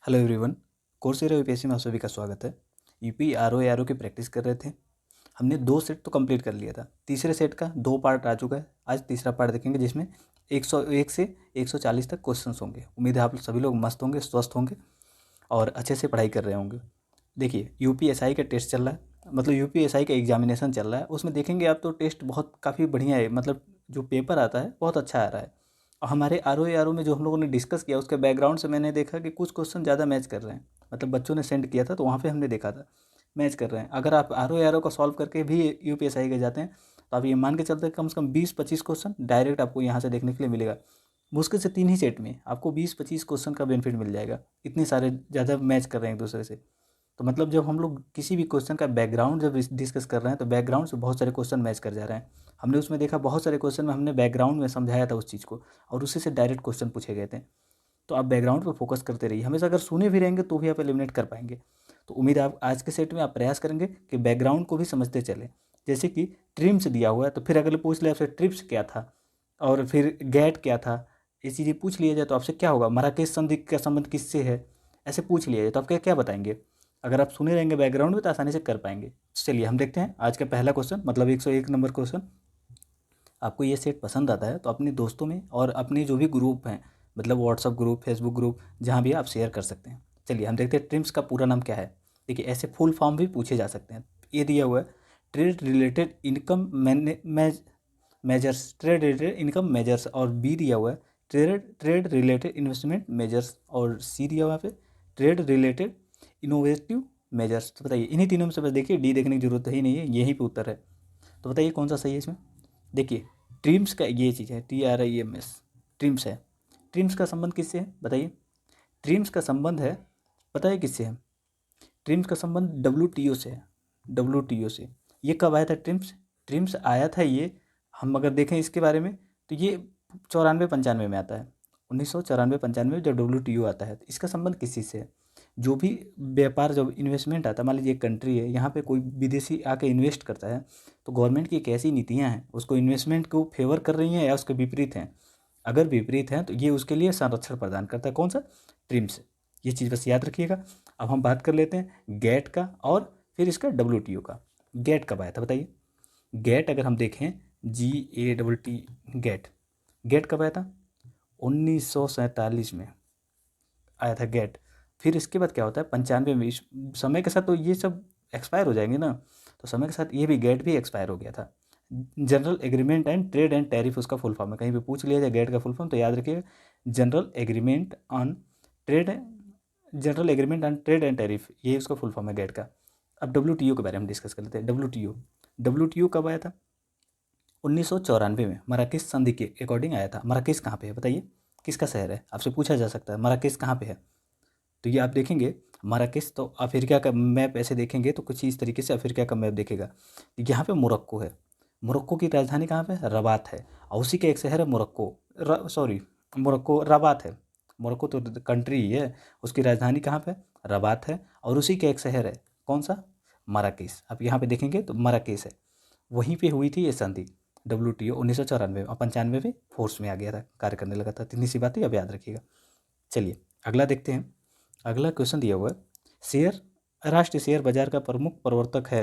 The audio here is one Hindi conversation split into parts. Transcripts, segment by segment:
Hello everyone. कोर्सेरा यूपीएससी में आप सभी का स्वागत है। यूपी आरओ एआरओ की प्रैक्टिस कर रहे थे। हमने 2 सेट तो कंप्लीट कर लिया था। तीसरे सेट का 2 पार्ट आ चुका है। आज तीसरा पार्ट देखेंगे जिसमें 101 से 140 तक क्वेश्चंस होंगे। उम्मीद है आप सभी लोग मस्त होंगे, स्वस्थ होंगे और अच्छे से पढ़ाई कर रहे होंगे। देखिए, यूपीएसआई का टेस्ट चल रहा है, मतलब यूपीएसआई का एग्जामिनेशन चल रहा है। उसमें देखेंगे आप तो टेस्ट बहुत काफ़ी बढ़िया है, मतलब जो पेपर आता है बहुत अच्छा आ रहा है। और हमारे आरओ में जो हम लोगों ने डिस्कस किया उसके बैकग्राउंड से मैंने देखा कि कुछ क्वेश्चन ज़्यादा मैच कर रहे हैं। मतलब बच्चों ने सेंड किया था तो वहाँ पे हमने देखा था मैच कर रहे हैं। अगर आप आरओ को सॉल्व करके भी यूपीएसआई के जाते हैं तो आप ये मान के चलते हैं कम से कम 20-25 क्वेश्चन डायरेक्ट आपको यहाँ से देखने के लिए मिलेगा। मुश्किल से 3 ही सेट में आपको 20-25 क्वेश्चन का बेनिफिट मिल जाएगा। इतने सारे ज़्यादा मैच कर रहे हैं एक दूसरे से। तो मतलब जब हम लोग किसी भी क्वेश्चन का बैकग्राउंड जब डिस्कस कर रहे हैं तो बैकग्राउंड से बहुत सारे क्वेश्चन मैच कर जा रहे हैं। हमने उसमें देखा बहुत सारे क्वेश्चन में हमने बैकग्राउंड में समझाया था उस चीज़ को और उसी से डायरेक्ट क्वेश्चन पूछे गए थे। तो आप बैकग्राउंड पर फोकस करते रहिए, हमेशा अगर सुने भी रहेंगे तो भी आप एलिमिनेट कर पाएंगे। तो उम्मीद है आप आज के सेट में आप प्रयास करेंगे कि बैकग्राउंड को भी समझते चलें। जैसे कि ट्रिम्स दिया हुआ है तो फिर अगले पूछ ले आपसे ट्रिप्स क्या था और फिर गैट क्या था। ये चीज़ें पूछ लिया जाए तो आपसे क्या होगा, मराकेश संधि का संबंध किससे है, ऐसे पूछ लिया जाए तो आप क्या क्या बताएंगे। अगर आप सुने रहेंगे बैकग्राउंड में तो आसानी से कर पाएंगे। चलिए हम देखते हैं आज का पहला क्वेश्चन, मतलब 101 नंबर क्वेश्चन। आपको ये सेट पसंद आता है तो अपने दोस्तों में और अपने जो भी ग्रुप हैं, मतलब व्हाट्सअप ग्रुप, फेसबुक ग्रुप, जहाँ भी आप शेयर कर सकते हैं। चलिए हम देखते हैं ट्रिम्स का पूरा नाम क्या है। देखिए, ऐसे फुल फॉर्म भी पूछे जा सकते हैं। ये दिया हुआ है trade related income measures, trade related income measures, और बी दिया हुआ है ट्रेड रिलेटेड इन्वेस्टमेंट मेजर्स, और सी दिया हुआ है पे ट्रेड रिलेटेड इनोवेटिव मेजर्स। तो बताइए इन्हीं तीनों में से बस देखिए, डी देखने की जरूरत ही नहीं है, यही पे उत्तर है। तो बताइए कौन सा सही है इसमें। देखिए, ट्रिम्स का ये चीज़ है TRIMS, ट्रिम्स है। ट्रिम्स का संबंध किससे है बताइए। ट्रिम्स का संबंध है, पता है किससे है। ट्रिम्स का संबंध WTO से है, WTO से। ये कब आया था ट्रिम्स, ट्रिम्स आया था ये, हम अगर देखें इसके बारे में तो ये 94-95 में आता है। 1994-95 जब WTO आता है तो इसका संबंध किस चीज़ से है। जो भी व्यापार, जब इन्वेस्टमेंट आता है, मान लीजिए एक कंट्री है, यहाँ पे कोई विदेशी आके इन्वेस्ट करता है तो गवर्नमेंट की एक ऐसी नीतियाँ हैं उसको इन्वेस्टमेंट को फेवर कर रही हैं या उसके विपरीत हैं। अगर विपरीत हैं तो ये उसके लिए संरक्षण प्रदान करता है। कौन सा, ट्रिम्स। ये चीज़ बस याद रखिएगा। अब हम बात कर लेते हैं गेट का और फिर इसका WTO का। गेट कब आया था बताइए। गेट अगर हम देखें GATT, गेट, गेट कब आया था 1947 में आया था गेट। फिर इसके बाद क्या होता है 95 में। समय के साथ तो ये सब एक्सपायर हो जाएंगे ना, तो समय के साथ ये भी गेट भी एक्सपायर हो गया था। General agreement and trade and tariff उसका फुल फॉर्म है। कहीं भी पूछ लिया जाए गेट का फुल फॉर्म तो याद रखिएगा general agreement on trade, general agreement on trade and tariff, ये उसका फुल फॉर्म है गेट का। अब WTO के बारे में डिस्कस कर लेते हैं। WTO कब आया था 1994 में, मराकेश संधि के अकॉर्डिंग आया था। मराकेश कहाँ पे है बताइए, किसका शहर है, आपसे पूछा जा सकता है मराकेश कहाँ पे है। तो ये आप देखेंगे मराकेश, तो अफ्रीका का मैप ऐसे देखेंगे तो कुछ इस तरीके से अफ्रीका का मैप देखेगा। यहाँ पे मोरक्को है, मोरक्को की राजधानी कहाँ पे है, रबात है, और उसी का एक शहर है मोरक्को, सॉरी मोरक्को रबात है। मोरक्को तो कंट्री ही है, उसकी राजधानी कहाँ पे, रबात है, और उसी का एक शहर है कौन सा, मराकेश। आप यहाँ पे देखेंगे तो मराकेश है, वहीं पे हुई थी ये संधि। WTO 1994 और 95 में फोर्स में आ गया था, कार्य करने लगा था। इतनी सी बातें अब याद रखिएगा। चलिए अगला देखते हैं। अगला क्वेश्चन दिया हुआ है शेयर, राष्ट्रीय शेयर बाजार का प्रमुख प्रवर्तक है।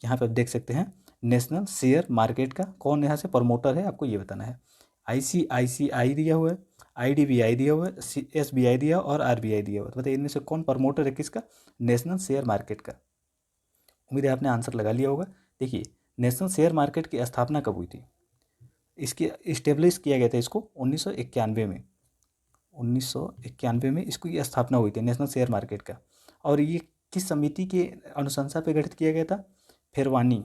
यहाँ पे आप देख सकते हैं नेशनल शेयर मार्केट का कौन यहाँ से प्रमोटर है, आपको ये बताना है। ICICI दिया हुआ है, IDBI दिया हुआ है, SBI दिया और RBI दिया हुआ है। तो बताइए इनमें से कौन प्रमोटर है किसका, नेशनल शेयर मार्केट का। उम्मीद है आपने आंसर लगा लिया होगा। देखिए, नेशनल शेयर मार्केट की स्थापना कब हुई थी, इसकी इस्टेब्लिश किया गया था इसको 1991 में। 1991 में इसको ये स्थापना हुई थी नेशनल शेयर मार्केट का। और ये किस समिति के अनुशंसा पे गठित किया गया था, फेरवानी।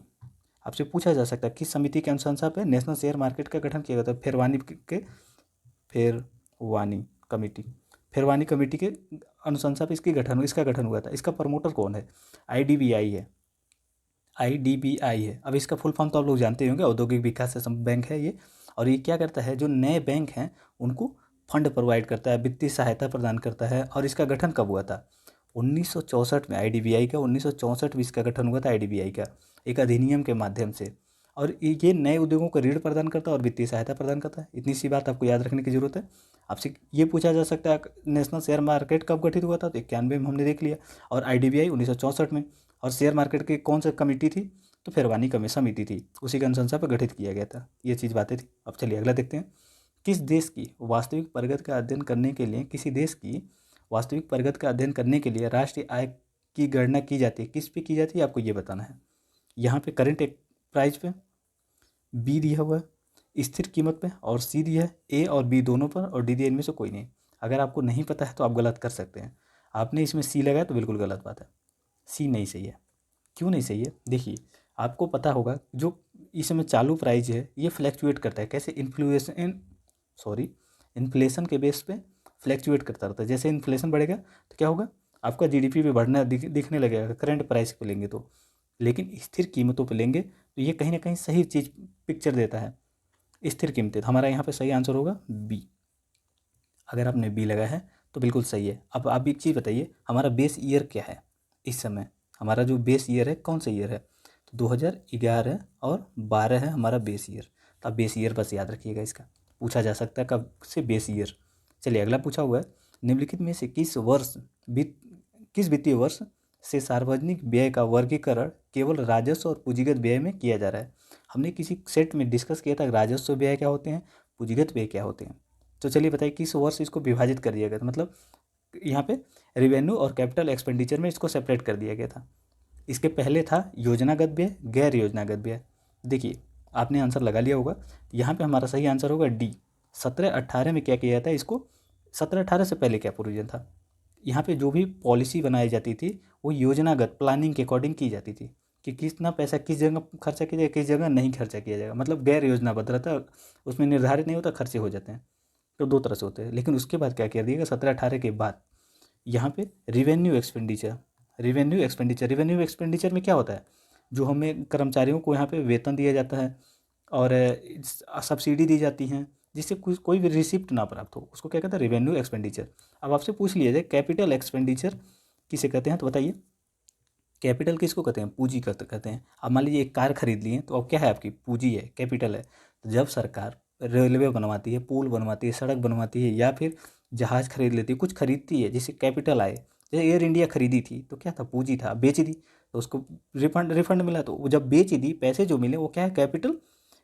आपसे पूछा जा सकता है किस समिति के अनुशंसा पे नेशनल शेयर मार्केट का गठन किया गया था, फेरवानी कमेटी, फेरवानी कमेटी के अनुशंसा पे इसका गठन हुआ था। इसका प्रमोटर कौन है, IDBI है, IDBI है। अब इसका फुल फॉर्म तो आप लोग जानते होंगे, औद्योगिक विकास बैंक है ये। और ये क्या करता है, जो नए बैंक हैं उनको फंड प्रोवाइड करता है, वित्तीय सहायता प्रदान करता है। और इसका गठन कब हुआ था 1964 में, IDBI का 1964 में इसका गठन हुआ था। IDBI का एक अधिनियम के माध्यम से। और ये नए उद्योगों को ऋण प्रदान करता है और वित्तीय सहायता प्रदान करता है। इतनी सी बात आपको याद रखने की जरूरत है। आपसे ये पूछा जा सकता है नेशनल शेयर मार्केट कब गठित हुआ था, तो 91 में हमने देख लिया, और IDBI 1964 में। और शेयर मार्केट की कौन सी कमेटी थी, तो फिरवानी कमेटी समिति थी, उसी की अनुशंसा पर गठित किया गया था। ये चीज़ बातें थी। अब चलिए अगला देखते हैं। किस देश की वास्तविक प्रगति का अध्ययन करने के लिए किसी देश की वास्तविक प्रगति का अध्ययन करने के लिए राष्ट्रीय आय की गणना की जाती है, किस पे की जाती है, आपको ये बताना है। यहाँ पे करंट प्राइस पे, बी दिया हुआ है स्थिर कीमत पे, और सी दिया है ए और बी दोनों पर, और डी दिया इनमें से कोई नहीं। अगर आपको नहीं पता है तो आप गलत कर सकते हैं। आपने इसमें सी लगाया तो बिल्कुल गलत बात है, सी नहीं सही है। क्यों नहीं सही है, देखिए आपको पता होगा जो इसमें चालू प्राइस है ये फ्लैक्चुएट करता है। कैसे, इन्फ्लेशन के बेस पे फ्लैक्चुएट करता रहता है। जैसे इन्फ्लेशन बढ़ेगा तो क्या होगा, आपका GDP भी बढ़ना दिखने लगेगा करंट प्राइस पे लेंगे तो। लेकिन स्थिर कीमतों पे लेंगे तो ये कहीं ना कहीं सही चीज़ पिक्चर देता है। स्थिर कीमतें, तो हमारा यहाँ पे सही आंसर होगा बी। अगर आपने बी लगा है तो बिल्कुल सही है। अब आप एक चीज़ बताइए, हमारा बेस ईयर क्या है इस समय, हमारा जो बेस ईयर है कौन सा ईयर है, तो 2011 और 12 है हमारा बेस ईयर। तो आप बेस ईयर बस याद रखिएगा, इसका पूछा जा सकता है कब से, बेस ईयर। चलिए अगला पूछा हुआ है, निम्नलिखित में से किस वित्तीय वर्ष से सार्वजनिक व्यय का वर्गीकरण केवल राजस्व और पूंजीगत व्यय में किया जा रहा है। हमने किसी सेट में डिस्कस किया था राजस्व व्यय क्या होते हैं, पूंजीगत व्यय क्या होते हैं। तो चलिए बताइए किस वर्ष इसको विभाजित कर दिया गया था, मतलब यहाँ पे रेवेन्यू और कैपिटल एक्सपेंडिचर में इसको सेपरेट कर दिया गया था। इसके पहले था योजनागत व्यय, गैर योजनागत व्यय। देखिए आपने आंसर लगा लिया होगा, यहाँ पे हमारा सही आंसर होगा डी। 17-18 में क्या किया जाता है इसको, 17-18 से पहले क्या प्रोविजन था, यहाँ पे जो भी पॉलिसी बनाई जाती थी वो योजनागत प्लानिंग के अकॉर्डिंग की जाती थी कि कितना पैसा किस जगह खर्चा किया जाएगा, किस जगह नहीं खर्चा किया जाएगा। मतलब गैर योजनाबद्ध रहता है, उसमें निर्धारित नहीं होता, खर्चे हो जाते हैं। तो दो तरह से होते हैं। लेकिन उसके बाद क्या कर दिएगा, 17-18 के बाद यहाँ पे रिवेन्यू एक्सपेंडिचर में क्या होता है, जो हमें कर्मचारियों को यहाँ पे वेतन दिया जाता है और सब्सिडी दी जाती हैं, जिससे कोई भी रिसिप्ट ना प्राप्त हो, उसको क्या कहते हैं, रेवेन्यू एक्सपेंडिचर। अब आपसे पूछ लिया जाए कैपिटल एक्सपेंडिचर किसे कहते हैं, तो बताइए कैपिटल किसको कहते हैं, पूंजी कहते हैं। अब मान लीजिए एक कार खरीद लिए तो अब क्या है, आपकी पूंजी है, कैपिटल है। तो जब सरकार रेलवे बनवाती है, पुल बनवाती है, सड़क बनवाती है, या फिर जहाज़ खरीद लेती है, कुछ खरीदती है जिससे कैपिटल आए, जैसे एयर इंडिया खरीदी थी तो क्या था, पूंजी था, बेच दी तो उसको रिफंड मिला। तो वो जब बेच दी, पैसे जो मिले वो क्या है, कैपिटल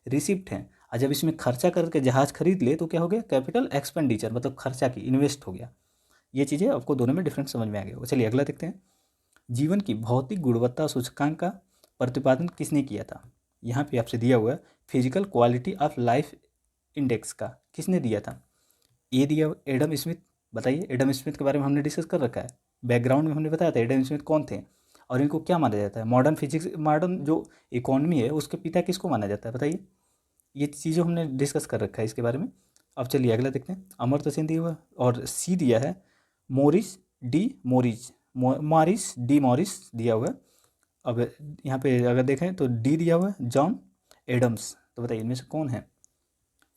रिसिप्ट हैं। और जब इसमें खर्चा करके जहाज़ खरीद ले तो क्या हो गया, कैपिटल एक्सपेंडिचर, मतलब खर्चा की, इन्वेस्ट हो गया। ये चीज़ें आपको दोनों में डिफरेंस समझ में आ गया। चलिए अगला देखते हैं, जीवन की भौतिक गुणवत्ता सूचकांक का प्रतिपादन किसने किया था। यहाँ पे आपसे दिया हुआ है physical quality of life index का किसने दिया था। ये दिया एडम स्मिथ। बताइए एडम स्मिथ के बारे में हमने डिस्कस कर रखा है, बैकग्राउंड में हमने बताया था एडम स्मिथ कौन थे और इनको क्या माना जाता है। मॉडर्न जो इकोनॉमी है उसके पिता किसको माना जाता है, बताइए। ये चीज़ें हमने डिस्कस कर रखा है इसके बारे में। अब चलिए अगला देखते हैं, अमर्त्य सेन दिया हुआ है और सी दिया है मॉरिस डी मॉरिस दिया हुआ है। अब यहाँ पे अगर देखें तो डी दिया हुआ है जॉन एडम्स। तो बताइए इनमें से कौन है,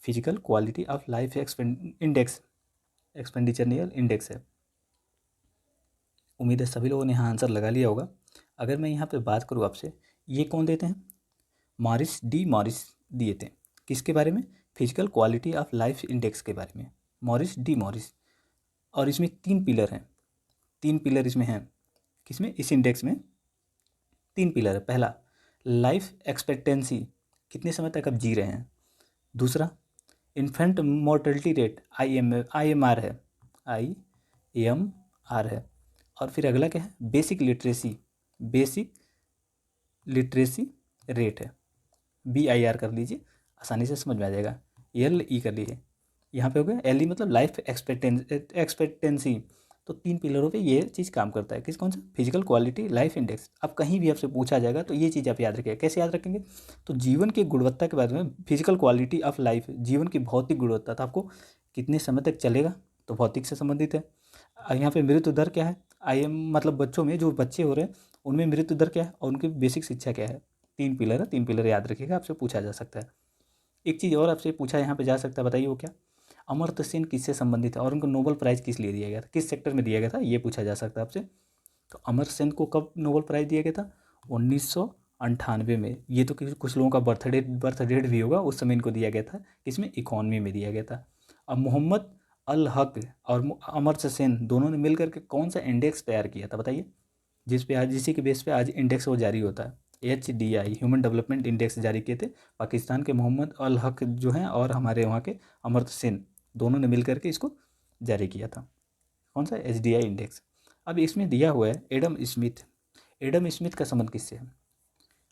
physical quality of life index, expenditure near index है। उम्मीद है सभी लोगों ने यहाँ आंसर लगा लिया होगा। अगर मैं यहाँ पे बात करूँ आपसे, ये कौन देते हैं, मॉरिस दिए थे, किसके बारे में, physical quality of life index के बारे में, मॉरिस। और इसमें 3 पिलर हैं, 3 पिलर इसमें हैं, किसमें, इस इंडेक्स में 3 पिलर है। पहला लाइफ एक्सपेक्टेंसी, कितने समय तक आप जी रहे हैं। दूसरा इन्फेंट मोर्टलिटी रेट, IMR है। और फिर अगला क्या है, बेसिक लिटरेसी रेट है, BIR कर लीजिए, आसानी से समझ में आ जाएगा। LE कर लीजिए, यहाँ पे हो गया LE मतलब लाइफ एक्सपेक्टेंसी। तो 3 पिलरों पे ये चीज़ काम करता है, कौन सा, फिजिकल क्वालिटी लाइफ इंडेक्स। अब कहीं भी आपसे पूछा जाएगा तो ये चीज़ आप याद रखिएगा। कैसे याद रखेंगे, तो जीवन की गुणवत्ता के बारे में, फिजिकल क्वालिटी ऑफ लाइफ, जीवन की भौतिक गुणवत्ता, तो आपको कितने समय तक चलेगा, तो भौतिक से संबंधित है। यहाँ पे मृत्यु दर क्या है, मतलब बच्चों में जो बच्चे हो रहे हैं उनमें मृत्यु दर क्या है और उनकी बेसिक शिक्षा क्या है। 3 पिलर है, 3 पिलर याद रखिएगा, आपसे पूछा जा सकता है। एक चीज़ और आपसे पूछा यहाँ पे जा सकता है, बताइए वो क्या, अमर्त्य सेन किससे संबंधित है और उनको नोबेल प्राइज़ किस लिए दिया गया था, किस सेक्टर में दिया गया था, ये पूछा जा सकता है आपसे। तो अमर्त्य सेन को कब नोबेल प्राइज़ दिया गया था, 98 में। ये तो कुछ लोगों का बर्थ डेट भी होगा, उस समय इनको दिया गया था, इसमें इकॉनमी में दिया गया था। अब मोहम्मद अल हक और अमर्त्य सेन दोनों ने मिलकर के कौन सा इंडेक्स तैयार किया था बताइए, जिस पे आज, इसी के बेस पे आज इंडेक्स वो जारी होता है। HDI ह्यूमन डेवलपमेंट इंडेक्स जारी किए थे पाकिस्तान के मोहम्मद अल हक जो हैं और हमारे वहाँ के अमर्त्य सेन, दोनों ने मिल करके इसको जारी किया था। कौन सा? HDI index. अब इसमें दिया हुआ है एडम स्मिथ। एडम स्मिथ का संबंध किससे है?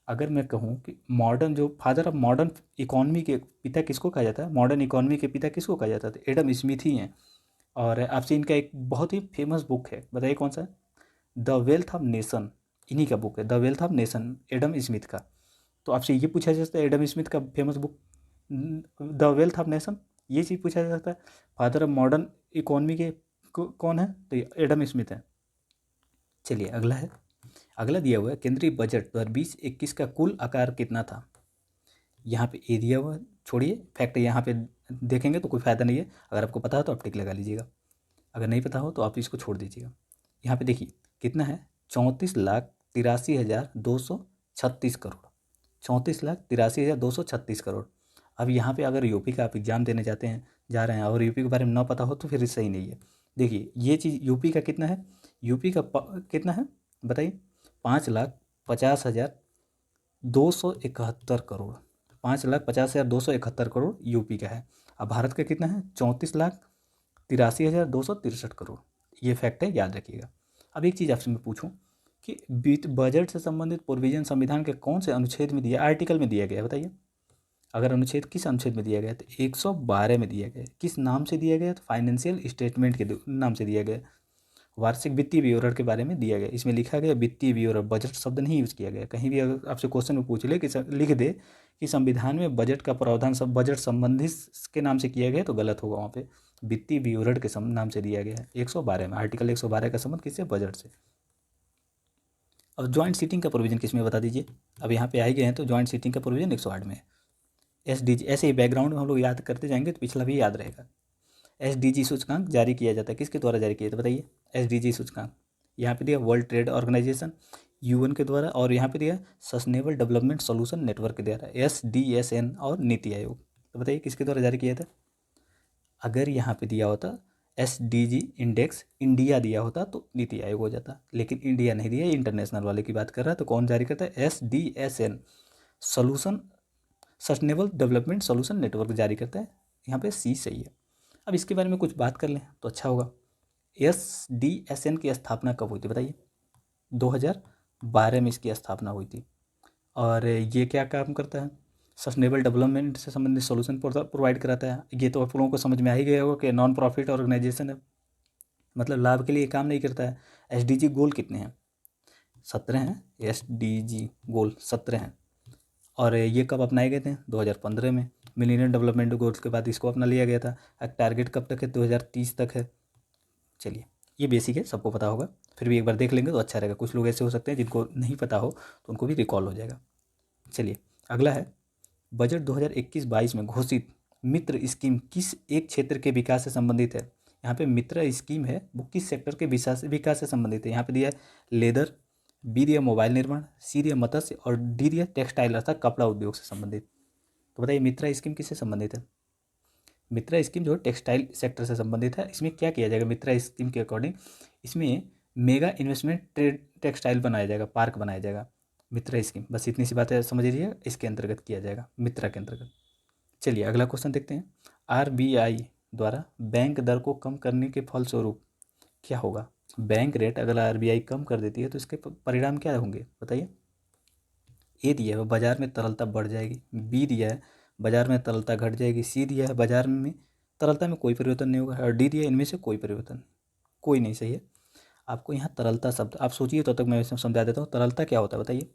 अगर मैं कहूँ कि मॉडर्न, जो फादर ऑफ मॉडर्न इकोनॉमी के पिता किसको कहा जाता है, मॉडर्न इकोनॉमी के पिता किसको कहा जाता है, तो एडम स्मिथ ही हैं। और आपसे इनका एक बहुत ही फेमस बुक है, बताइए कौन सा है? द वेल्थ ऑफ नेशन, इन्हीं का बुक है the wealth of nation, Adam Smith का। तो आपसे ये पूछा जा सकता है एडम स्मिथ का famous book the wealth of nation, ये चीज़ पूछा जा सकता है। फादर ऑफ मॉडर्न इकोनॉमी के कौन है, तो ये एडम स्मिथ है। चलिए अगला है, अगला दिया हुआ है केंद्रीय बजट 2020-21 का कुल आकार कितना था। यहाँ पे ए दिया हुआ है, छोड़िए फैक्ट यहाँ पे देखेंगे तो कोई फ़ायदा नहीं है। अगर आपको पता हो तो आप टिक लगा लीजिएगा, अगर नहीं पता हो तो आप इसको छोड़ दीजिएगा। यहाँ पे देखिए कितना है, 34,83,236 करोड़, 34,83,236 करोड़। अब यहाँ पे अगर यूपी का आप एग्ज़ाम देने जा रहे हैं और यूपी के बारे में ना पता हो तो फिर सही नहीं है। देखिए ये चीज़ यूपी का कितना है, यूपी का कितना है बताइए, 5,50,271 करोड़, 5,50,271 करोड़ यूपी का है। अब भारत का कितना है, 34,83,263 करोड़। ये फैक्ट है, याद रखिएगा। अब एक चीज़ आपसे मैं पूछूं कि वित्त बजट से संबंधित प्रोविजन संविधान के कौन से अनुच्छेद में दिया, आर्टिकल में दिया गया है बताइए। अगर अनुच्छेद किस अनुच्छेद में दिया गया है, तो 112 में दिया गया है। किस नाम से दिया गया है, तो फाइनेंशियल स्टेटमेंट के नाम से दिया गया है। वार्षिक वित्तीय विवरण के बारे में दिया गया, इसमें लिखा गया वित्तीय विवरण, बजट शब्द नहीं यूज़ किया गया। कहीं भी अगर आपसे क्वेश्चन में पूछ ले कि लिख दे कि संविधान में बजट का प्रावधान सब बजट संबंधित के नाम से किया गया तो गलत होगा, वहाँ पे वित्तीय विवरण के नाम से दिया गया है 112 में। आर्टिकल 112 का संबंध किससे, बजट से। अब ज्वाइंट सीटिंग का प्रोविजन किसमें बता दीजिए। अब यहाँ पे आए गए हैं तो ज्वाइंट सीटिंग का प्रोविजन 108 में है। SDG, ऐसे ही बैकग्राउंड में हम लोग याद करते जाएंगे तो पिछला भी याद रहेगा। SDG सूचकांक जारी किया जाता है, किसके द्वारा जारी किया था बताइए। SDG सूचकांक यहाँ पे दिया वर्ल्ड ट्रेड ऑर्गेनाइजेशन, UN के द्वारा, और यहाँ पे दिया सस्टेनेबल डेवलपमेंट सोल्यूशन नेटवर्क के द्वारा, SDSN, और नीति आयोग। तो बताइए किसके द्वारा जारी किया था। अगर यहाँ पे दिया होता SDG इंडेक्स इंडिया दिया होता तो नीति आयोग हो जाता, लेकिन इंडिया नहीं दिया, इंटरनेशनल वाले की बात कर रहा है। तो कौन जारी करता है, SDSN solution, sustainable development solution network जारी करता है। यहाँ पे सी सही है। अब इसके बारे में कुछ बात कर लें तो अच्छा होगा। SDSN की स्थापना कब हुई थी बताइए। 2012 में इसकी स्थापना हुई थी। और ये क्या काम करता है, सस्टेनेबल डेवलपमेंट से संबंधित सॉल्यूशन प्रोवाइड कराता है। ये तो आप लोगों को समझ में आ ही गया होगा कि नॉन प्रॉफिट ऑर्गेनाइजेशन है, मतलब लाभ के लिए काम नहीं करता है। SDG गोल कितने हैं, 17 हैं। SDG गोल 17 हैं। और ये कब अपनाए गए थे, 2015 में। मिलेनियम डेवलपमेंट गोल्स के बाद इसको अपना लिया गया था। टारगेट कब तक है, 2030 तक है। चलिए ये बेसिक है, सबको पता होगा, फिर भी एक बार देख लेंगे तो अच्छा रहेगा। कुछ लोग ऐसे हो सकते हैं जिनको नहीं पता हो तो उनको भी रिकॉल हो जाएगा। चलिए अगला है, बजट 2021-22 में घोषित मित्र स्कीम किस एक क्षेत्र के विकास से संबंधित है। यहाँ पे मित्र स्कीम है वो किस सेक्टर के विकास से संबंधित है। यहाँ पे दिया लेदर, बी दिया मोबाइल निर्माण, सी दिया मत्स्य, और डी दिया टेक्सटाइल अर्थात कपड़ा उद्योग से संबंधित। तो बताइए मित्रा स्कीम किससे संबंधित है। मित्रा स्कीम जो टेक्सटाइल सेक्टर से संबंधित है। इसमें क्या किया जाएगा मित्रा स्कीम के अकॉर्डिंग, इसमें मेगा इन्वेस्टमेंट ट्रेड टेक्सटाइल बनाया जाएगा, पार्क बनाया जाएगा। मित्रा स्कीम, बस इतनी सी बातें समझ लीजिए, इसके अंतर्गत किया जाएगा, मित्रा के अंतर्गत। चलिए अगला क्वेश्चन देखते हैं। RBI द्वारा बैंक दर को कम करने के फलस्वरूप क्या होगा। बैंक रेट अगर RBI कम कर देती है तो इसके परिणाम क्या होंगे बताइए। ए दिया है बाजार में तरलता बढ़ जाएगी, बी दिया है बाजार में तरलता घट जाएगी, सी दिया है बाजार में तरलता में कोई परिवर्तन नहीं होगा, और डी दिया इनमें से कोई परिवर्तन कोई नहीं। सही है। आपको यहाँ तरलता शब्द आप सोचिए तो तक मैं समझा देता हूँ। तरलता क्या होता है बताइए।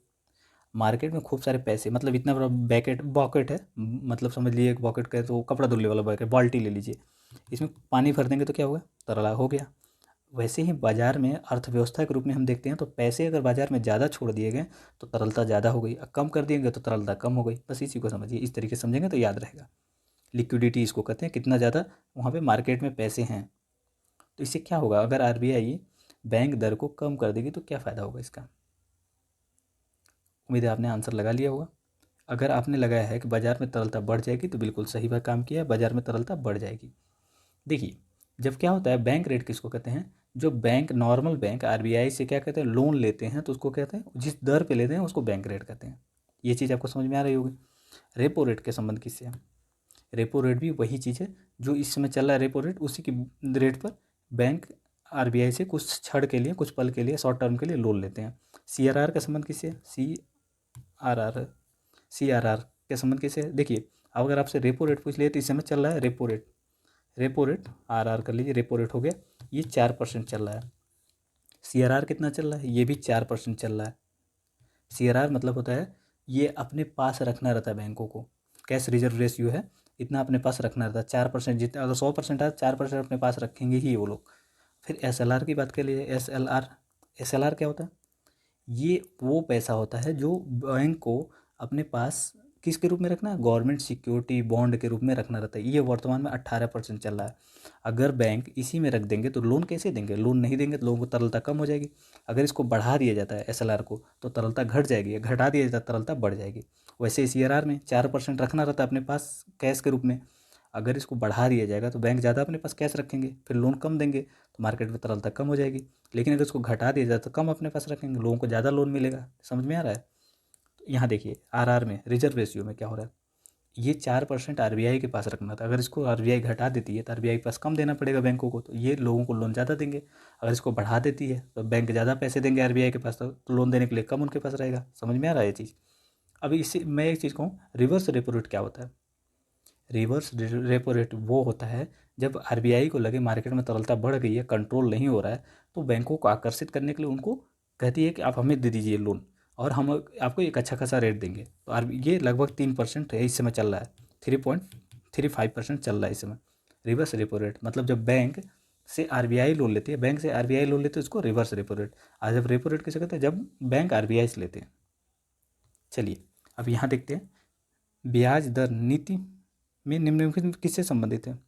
मार्केट में खूब सारे पैसे, मतलब इतना बड़ा बॉकेट है, मतलब समझ लीजिए एक बॉकेट का है तो कपड़ा धुलने वाला बॉकेट, बाल्टी ले लीजिए, इसमें पानी भर देंगे तो क्या होगा, तरला हो गया। वैसे ही बाजार में अर्थव्यवस्था के रूप में हम देखते हैं तो पैसे अगर बाजार में ज़्यादा छोड़ दिए गए तो तरलता ज़्यादा हो गई, कम कर दिए गए तो तरलता कम हो गई। बस इसी को समझिए, इस तरीके से समझेंगे तो याद रहेगा। लिक्विडिटी इसको कहते हैं, कितना ज़्यादा वहाँ पे मार्केट में पैसे हैं। तो इससे क्या होगा, अगर RBI बैंक दर को कम कर देगी तो क्या फ़ायदा होगा इसका। उम्मीद है आपने आंसर लगा लिया होगा। अगर आपने लगाया है कि बाजार में तरलता बढ़ जाएगी तो बिल्कुल सही बात काम किया है, बाजार में तरलता बढ़ जाएगी। देखिए जब क्या होता है, बैंक रेट किसको कहते हैं, जो बैंक नॉर्मल बैंक आरबीआई से क्या कहते हैं लोन लेते हैं तो उसको कहते हैं, जिस दर पे लेते हैं उसको बैंक रेट कहते हैं। ये चीज़ आपको समझ में आ रही होगी। रेपो रेट के संबंध किससे है, रेपो रेट भी वही चीज़ है जो इस समय चल रहा है, रेपो रेट उसी की रेट पर बैंक आरबीआई से कुछ क्षण के लिए, कुछ पल के लिए, शॉर्ट टर्म के लिए लोन लेते हैं। सीआरआर का संबंध किससे है, सीआरआर, सीआरआर के संबंध किससे है। देखिए अब अगर आपसे रेपो रेट पूछ लिया तो इस समय चल रहा है रेपो रेट, रेपो रेट आर कर लीजिए, रेपो रेट हो गया, ये 4% चल रहा है। सीआरआर कितना चल रहा है, ये भी 4% चल रहा है। सीआरआर मतलब होता है ये अपने पास रखना रहता है बैंकों को, कैश रिजर्व रेशियो है इतना अपने पास रखना रहता है। 4% जितना, अगर 100% है 4% अपने पास रखेंगे ही वो लोग। फिर एसएलआर की बात कर लिए, एसएलआर, एसएलआर क्या होता है, ये वो पैसा होता है जो बैंक को अपने पास किसके रूप में रखना है, गवर्नमेंट सिक्योरिटी बॉन्ड के रूप में रखना रहता है। ये वर्तमान में 18% चल रहा है। अगर बैंक इसी में रख देंगे तो लोन कैसे देंगे, लोन नहीं देंगे तो लोगों को तरलता कम हो जाएगी। अगर इसको बढ़ा दिया जाता है एसएलआर को तो तरलता घट जाएगी, घटा दिया जाता है तरलता बढ़ जाएगी। वैसे सीआरआर में 4% रखना रहता है अपने पास कैश के रूप में, अगर इसको बढ़ा दिया जाएगा तो बैंक ज़्यादा अपने पास कैश रखेंगे, फिर लोन कम देंगे तो मार्केट में तरलता कम हो जाएगी। लेकिन अगर इसको घटा दिया जाए तो कम अपने पास रखेंगे, लोगों को ज़्यादा लोन मिलेगा। समझ में आ रहा है। यहाँ देखिए आरआर में, रिजर्व रेशियो में क्या हो रहा है, ये 4% आरबीआई के पास रखना था, अगर इसको आरबीआई घटा देती है तो आरबीआई के पास कम देना पड़ेगा बैंकों को, तो ये लोगों को लोन ज़्यादा देंगे। अगर इसको बढ़ा देती है तो बैंक ज़्यादा पैसे देंगे आरबीआई के पास, तो लोन देने के लिए कम उनके पास रहेगा। समझ में आ रहा है ये चीज़। अभी इससे मैं एक चीज़ कहूँ, रिवर्स रेपो रेट क्या होता है, रिवर्स रेपो रेट वो होता है जब आरबीआई को लगे मार्केट में तरलता बढ़ गई है, कंट्रोल नहीं हो रहा है, तो बैंकों को आकर्षित करने के लिए उनको कहती है कि आप हमें दे दीजिए लोन और हम आपको एक अच्छा खासा रेट देंगे। तो ये लगभग 3% है, इस समय चल रहा है, 3.35% चल रहा है इस समय रिवर्स रेपो रेट। मतलब जब बैंक से आरबीआई लोन लेती है, बैंक से आरबीआई लोन लेते हैं उसको रिवर्स रेपो रेट। आज जब रेपो रेट किसे कहते हैं, जब बैंक आरबीआई से लेते हैं। चलिए अब यहाँ देखते हैं ब्याज दर नीति में निम्नलिखित किससे संबंधित है।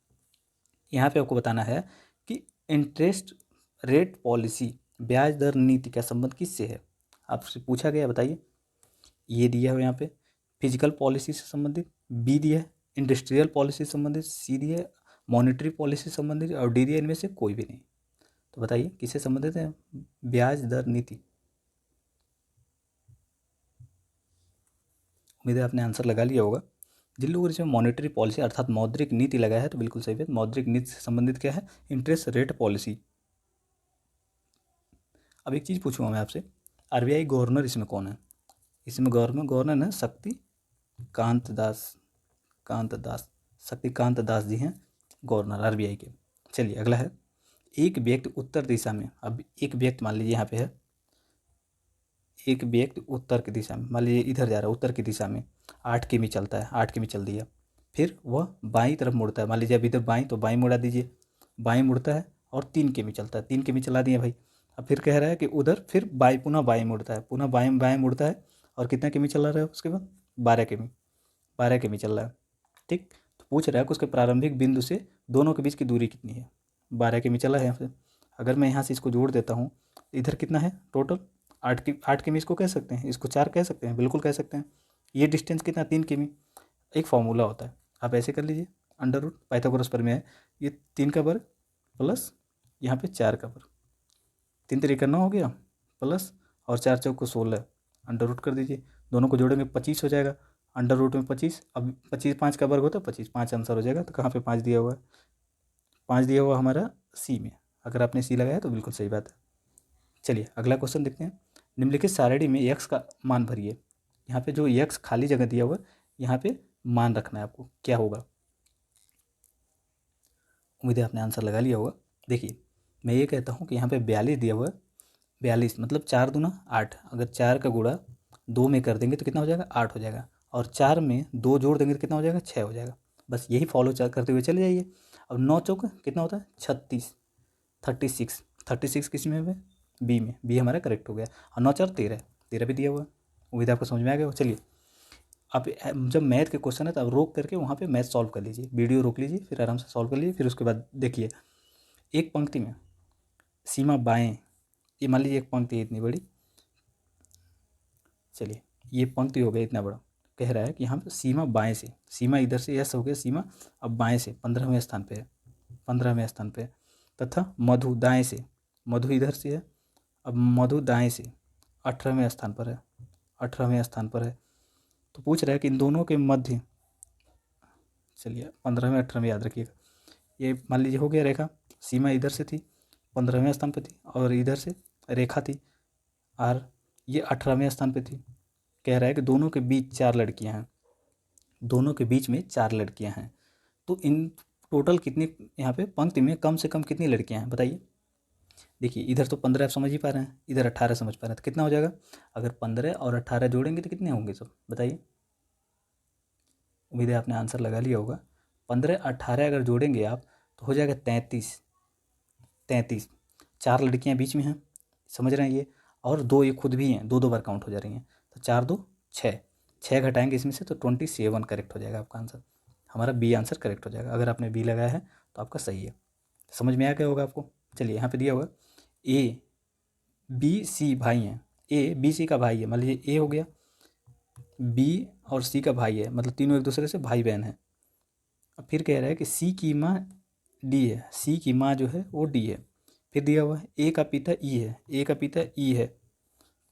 यहाँ पे आपको बताना है कि इंटरेस्ट रेट पॉलिसी ब्याज दर नीति का संबंध किससे है, आपसे पूछा गया, बताइए। ये दिया है यहाँ पे फिजिकल पॉलिसी से संबंधित, बी दिया है इंडस्ट्रियल पॉलिसी से संबंधित, सी दिया है मॉनेटरी पॉलिसी से संबंधित, और डी दिया इनमें से कोई भी नहीं। तो बताइए किससे संबंधित है ब्याज दर नीति। उम्मीद है आपने आंसर लगा लिया होगा। जिन लोगों ने इसमें मॉनेटरी पॉलिसी अर्थात मौद्रिक नीति लगाया है तो बिल्कुल सही है। मौद्रिक नीति से संबंधित क्या है, इंटरेस्ट रेट पॉलिसी। अब एक चीज़ पूछूंगा मैं आपसे, आरबीआई गवर्नर इसमें कौन है, इसमें गवर्नर है शक्तिकांत दास, शक्तिकांत दास जी हैं गवर्नर आरबीआई के। चलिए अगला है, एक व्यक्ति उत्तर दिशा में, अब एक व्यक्ति मान लीजिए यहाँ पे है, एक व्यक्ति उत्तर की दिशा में, मान लीजिए इधर जा रहा है उत्तर की दिशा में, 8 किमी चलता है, 8 किमी चल दिया, फिर वह बाईं तरफ मुड़ता है, मान लीजिए अब इधर बाईं, तो बाईं मुड़ा दीजिए, बाईं मुड़ता है और 3 किमी चलता है, 3 किमी चला दिया भाई। अब फिर कह रहा है कि उधर फिर बाई, पुनः बाईं मुड़ता है, पुनः बाएं बाएं मुड़ता है, और कितना किमी चला रहा है उसके बाद, 12 किमी, 12 किमी चल रहा है। ठीक, तो पूछ रहा है कि उसके प्रारंभिक बिंदु से दोनों के बीच की दूरी कितनी है, 12 किमी चला है यहाँ से। अगर मैं यहाँ से इसको जोड़ देता हूँ, इधर कितना है टोटल, 8 किमी इसको कह सकते हैं, इसको 4 कह सकते हैं, बिल्कुल कह सकते हैं। ये डिस्टेंस कितना, 3 किमी। एक फॉर्मूला होता है, आप ऐसे कर लीजिए, अंडर रूट पाइथागोरस प्रमेय है, ये 3 का वर्ग प्लस यहाँ पे 4 का वर्ग, 3 × 3 = 9 हो गया, प्लस और 4 × 4 = 16, अंडर रूट कर दीजिए, दोनों को जोड़ेंगे 25 हो जाएगा, अंडर रूट में 25, अब 25 5 का वर्ग होता है 25, 5 आंसर हो जाएगा। तो कहाँ पे 5 दिया हुआ है, 5 दिया हुआ हमारा सी में, अगर आपने सी लगाया तो बिल्कुल सही बात है। चलिए अगला क्वेश्चन देखते हैं, निम्नलिखित सारणी में यक्स का मान भरिए। यहाँ पे जो यक्स खाली जगह दिया हुआ है यहाँ पे मान रखना है आपको, क्या होगा। उम्मीद है आपने आंसर लगा लिया होगा। देखिए मैं ये कहता हूँ कि यहाँ पे 42 दिया हुआ है, 42 मतलब 4 दूना 8, अगर 4 का गुणा 2 में कर देंगे तो कितना हो जाएगा, 8 हो जाएगा, और 4 में 2 जोड़ देंगे तो कितना हो जाएगा, 6 हो जाएगा। बस यही फॉलो करते हुए चले जाइए। अब 9 चौका कितना होता है, 36, 36, 36 किस में है, बी में, बी हमारा करेक्ट हो गया। और 9 × 4 = 13, 13 भी दिया हुआ है। उम्मीद है आपको समझ में आ गया हो। चलिए आप जब मैथ के क्वेश्चन है तो आप रोक करके वहाँ पे मैथ सॉल्व कर लीजिए, वीडियो रोक लीजिए, फिर आराम से सॉल्व कर लीजिए, फिर उसके बाद देखिए एक पंक्ति में सीमा बाएं, ये मान लीजिए एक पंक्ति है इतनी बड़ी, चलिए ये पंक्ति हो गया इतना बड़ा। कह रहा है कि यहाँ पे सीमा बाएं से, सीमा इधर से यस हो गया, सीमा अब बाएं से 15वें स्थान पे है, 15वें स्थान पे है। तथा मधु दाएं से, मधु इधर से है, अब मधु दाएं से 18वें स्थान पर है, 18वें स्थान पर है। तो पूछ रहा है कि इन दोनों के मध्य, चलिए 15वें 18वें याद रखिएगा, ये मान लीजिए हो गया रेखा, सीमा इधर से थी 15वें स्थान पे थी और इधर से रेखा थी और ये 18वें स्थान पे थी। कह रहा है कि दोनों के बीच 4 लड़कियां हैं, दोनों के बीच में 4 लड़कियां हैं। तो इन टोटल कितनी यहाँ पे पंक्ति में कम से कम कितनी लड़कियां हैं बताइए। देखिए इधर तो 15 आप समझ ही पा रहे हैं, इधर 18 समझ पा रहे हैं, तो कितना हो जाएगा? अगर 15 और 18 जोड़ेंगे तो कितने होंगे सब बताइए। उम्मीद है आपने आंसर लगा लिया होगा। 15 18 अगर जोड़ेंगे आप तो हो जाएगा 33, 33। 4 लड़कियां बीच में हैं, समझ रहे हैं ये, और 2 ये खुद भी हैं, 2 बार काउंट हो जा रही हैं। तो 4 2 6, 6 घटाएंगे इसमें से तो 27 करेक्ट हो जाएगा आपका आंसर। हमारा बी आंसर करेक्ट हो जाएगा। अगर आपने बी लगाया है तो आपका सही है। समझ में आ गया होगा आपको। चलिए यहाँ पे दिया हुआ ए बी सी भाई हैं, ए बी सी का भाई है, मान लीजिए ए हो गया, बी और सी का भाई है, मतलब तीनों एक दूसरे से भाई बहन है। अब फिर कह रहा है कि सी की माँ डी है, सी की माँ जो है वो डी है। फिर दिया हुआ है ए का पिता ई है, ए का पिता ई है।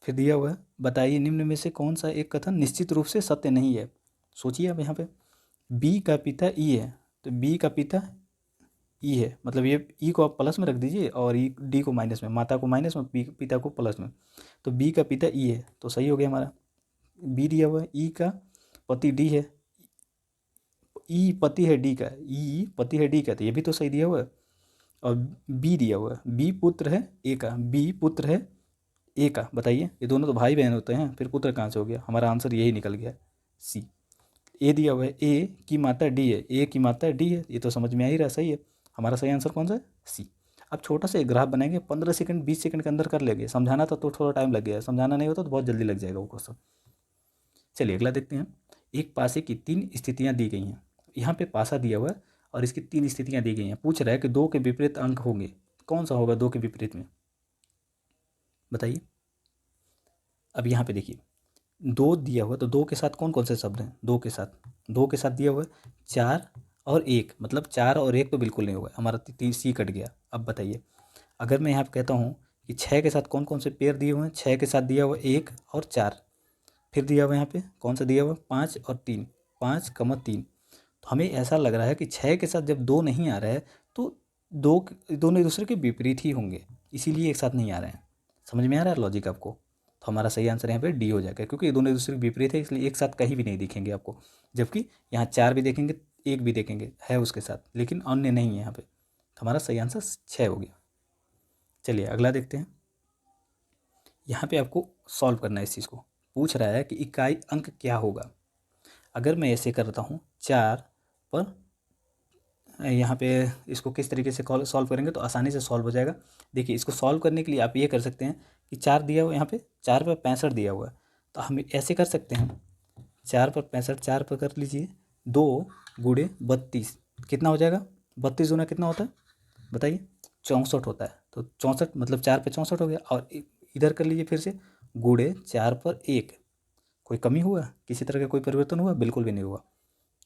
फिर दिया हुआ है बताइए निम्न में से कौन सा एक कथन निश्चित रूप से सत्य नहीं है। सोचिए अब यहाँ पे बी का पिता ई है, तो बी का पिता ई है, मतलब ये ई को आप प्लस में रख दीजिए और ई डी को माइनस में, माता को माइनस में, पिता को प्लस में। तो बी का पिता ई है तो सही हो गया हमारा। बी दिया हुआ है ई का पति डी है, ई पति है डी का, ई पति है डी का, तो ये भी तो सही दिया हुआ है। और बी दिया हुआ है, बी पुत्र है ए का, बी पुत्र है ए का। बताइए ये दोनों तो भाई बहन होते हैं, फिर पुत्र कहाँ से हो गया? हमारा आंसर यही निकल गया सी। ए दिया हुआ है ए की माता डी है, ए की माता डी है, ये तो समझ में आ ही रहा, सही है। हमारा सही आंसर कौन सा है? सी। अब छोटा सा एक ग्राफ बनाएंगे, 15 सेकंड 20 सेकंड के अंदर कर लेंगे। समझाना था तो थोड़ा टाइम लग गया, समझाना नहीं होता तो बहुत जल्दी लग जाएगा वो क्वेश्चन। चलिए अगला देखते हैं। एक पासे की 3 स्थितियाँ दी गई हैं, यहाँ पे पासा दिया हुआ है और इसकी 3 स्थितियाँ दी गई हैं। पूछ रहा है कि 2 के विपरीत अंक होंगे, कौन सा होगा 2 के विपरीत में बताइए। अब यहाँ पे देखिए 2 दिया हुआ, तो 2 के साथ कौन कौन से शब्द हैं? 2 के साथ दिया हुआ है 4 और 1, मतलब 4 और 1 तो बिल्कुल नहीं होगा, हमारा सी कट गया। अब बताइए अगर मैं यहाँ पे कहता हूँ कि 6 के साथ कौन कौन से पेयर दिए हुए हैं? 6 के साथ दिया हुआ 1 और 4। फिर दिया हुआ यहाँ पे कौन सा दिया हुआ? 5 और 3, 5,3। तो हमें ऐसा लग रहा है कि 6 के साथ जब 2 नहीं आ रहा है तो दोनों एक दूसरे के विपरीत ही होंगे, इसीलिए एक साथ नहीं आ रहे हैं। समझ में आ रहा है लॉजिक आपको? तो हमारा सही आंसर यहाँ पे डी हो जाएगा, क्योंकि ये दोनों एक दूसरे के विपरीत है, इसलिए एक साथ कहीं भी नहीं दिखेंगे आपको। जबकि यहाँ 4 भी देखेंगे, 1 भी देखेंगे है उसके साथ, लेकिन अन्य नहीं है यहाँ पे। तो हमारा सही आंसर 6 हो गया। चलिए अगला देखते हैं। यहाँ पे आपको सॉल्व करना है इस चीज़ को। पूछ रहा है कि इकाई अंक क्या होगा। अगर मैं ऐसे करता हूँ 4 पर, यहाँ पे इसको किस तरीके से सॉल्व करेंगे तो आसानी से सॉल्व हो जाएगा। देखिए इसको सॉल्व करने के लिए आप ये कर सकते हैं कि 4 दिया हुआ, यहाँ पे 4 पर 65 दिया हुआ है, तो हम ऐसे कर सकते हैं 4 पर 65, 4 पर कर लीजिए 2 गुणे 32, कितना हो जाएगा? 32 गुना कितना होता है बताइए? 64 होता है। तो 64 मतलब 4 पे 64 हो गया। और इधर कर लीजिए फिर से गुणे 4 पर 1, कोई कमी हुआ? किसी तरह का कोई परिवर्तन हुआ? बिल्कुल भी नहीं हुआ।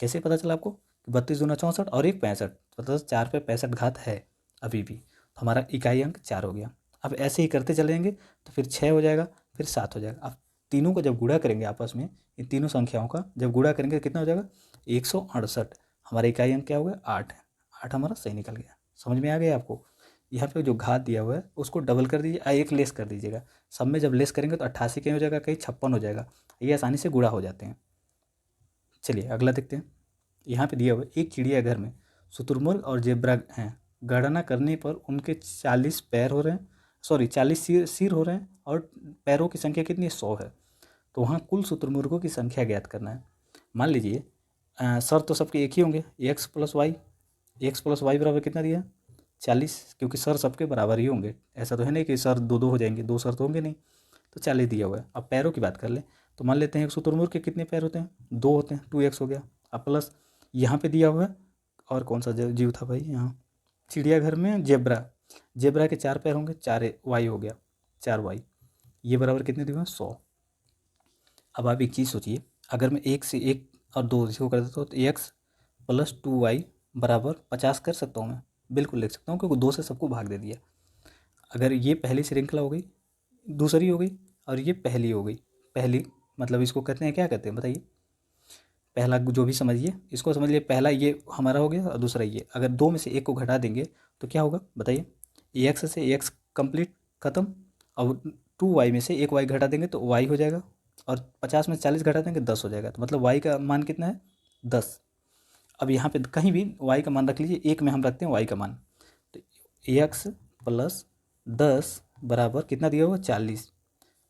कैसे पता चला आपको? 32 दूना 64 और 1 65, मतलब 4 पे 65 घात है अभी भी। तो हमारा इकाई अंक 4 हो गया। अब ऐसे ही करते चलेंगे तो फिर 6 हो जाएगा, फिर 7 हो जाएगा। अब तीनों को जब गुणा करेंगे आपस में, इन तीनों संख्याओं का जब गुणा करेंगे कितना हो जाएगा? 168। हमारा इकाई अंक क्या हो गया? 8 है। 8 हमारा सही निकल गया। समझ में आ गया आपको? यहाँ पे जो घात दिया हुआ है उसको डबल कर दीजिए, एक लेस कर दीजिएगा। सब में जब लेस करेंगे तो 88 कहीं हो जाएगा, कहीं 56 हो जाएगा। ये आसानी से गुणा हो जाते हैं। चलिए अगला देखते हैं। यहाँ पे दिया हुआ एक चिड़ियाघर में शुतुरमुर्ग और जेब्रा हैं। गणना करने पर उनके 40 पैर हो रहे हैं, सॉरी 40 सिर हो रहे हैं और पैरों की संख्या कितनी? 100 है। तो वहाँ कुल शुतुरमुर्गों की संख्या ज्ञात करना है। मान लीजिए सर तो सबके एक ही होंगे, एक्स प्लस वाई बराबर कितना दिया? 40, क्योंकि सर सबके बराबर ही होंगे। ऐसा तो है नहीं कि सर दो दो हो जाएंगे, 2 सर तो होंगे नहीं। तो 40 दिया हुआ है। अब पैरों की बात कर लें तो मान लेते हैं एक शुतुरमुर्ग के कितने पैर होते हैं? 2 होते हैं, 2x हो गया। अब प्लस यहाँ पे दिया हुआ है और कौन सा जीव था भाई यहाँ चिड़ियाघर में? जेब्रा के 4 पैर होंगे, 4 वाई हो गया, 4 वाई। ये बराबर कितने दिए हुए हैं? 100। अब आप एक चीज़ सोचिए, अगर मैं 1 से 1 और 2 इसको कर देता हूँ तो x प्लस 2y बराबर 50 कर सकता हूँ मैं, बिल्कुल लिख सकता हूँ, क्योंकि 2 से सबको भाग दे दिया। अगर ये पहली श्रृंखला हो गई, दूसरी हो गई, और ये पहली हो गई। पहली मतलब इसको कहते हैं, क्या कहते हैं बताइए? पहला जो भी समझिए, इसको समझिए, पहला ये हमारा हो गया और दूसरा ये। अगर 2 में से 1 को घटा देंगे तो क्या होगा बताइए? एक्स से एक्स कंप्लीट ख़त्म, और 2y में से 1y घटा देंगे तो y हो जाएगा, और 50 में से 40 घटा देंगे 10 हो जाएगा। तो मतलब y का मान कितना है? 10। अब यहाँ पे कहीं भी y का मान रख लीजिए, एक में हम रखते हैं y का मान। तो x प्लस 10 बराबर कितना दिया हुआ? 40।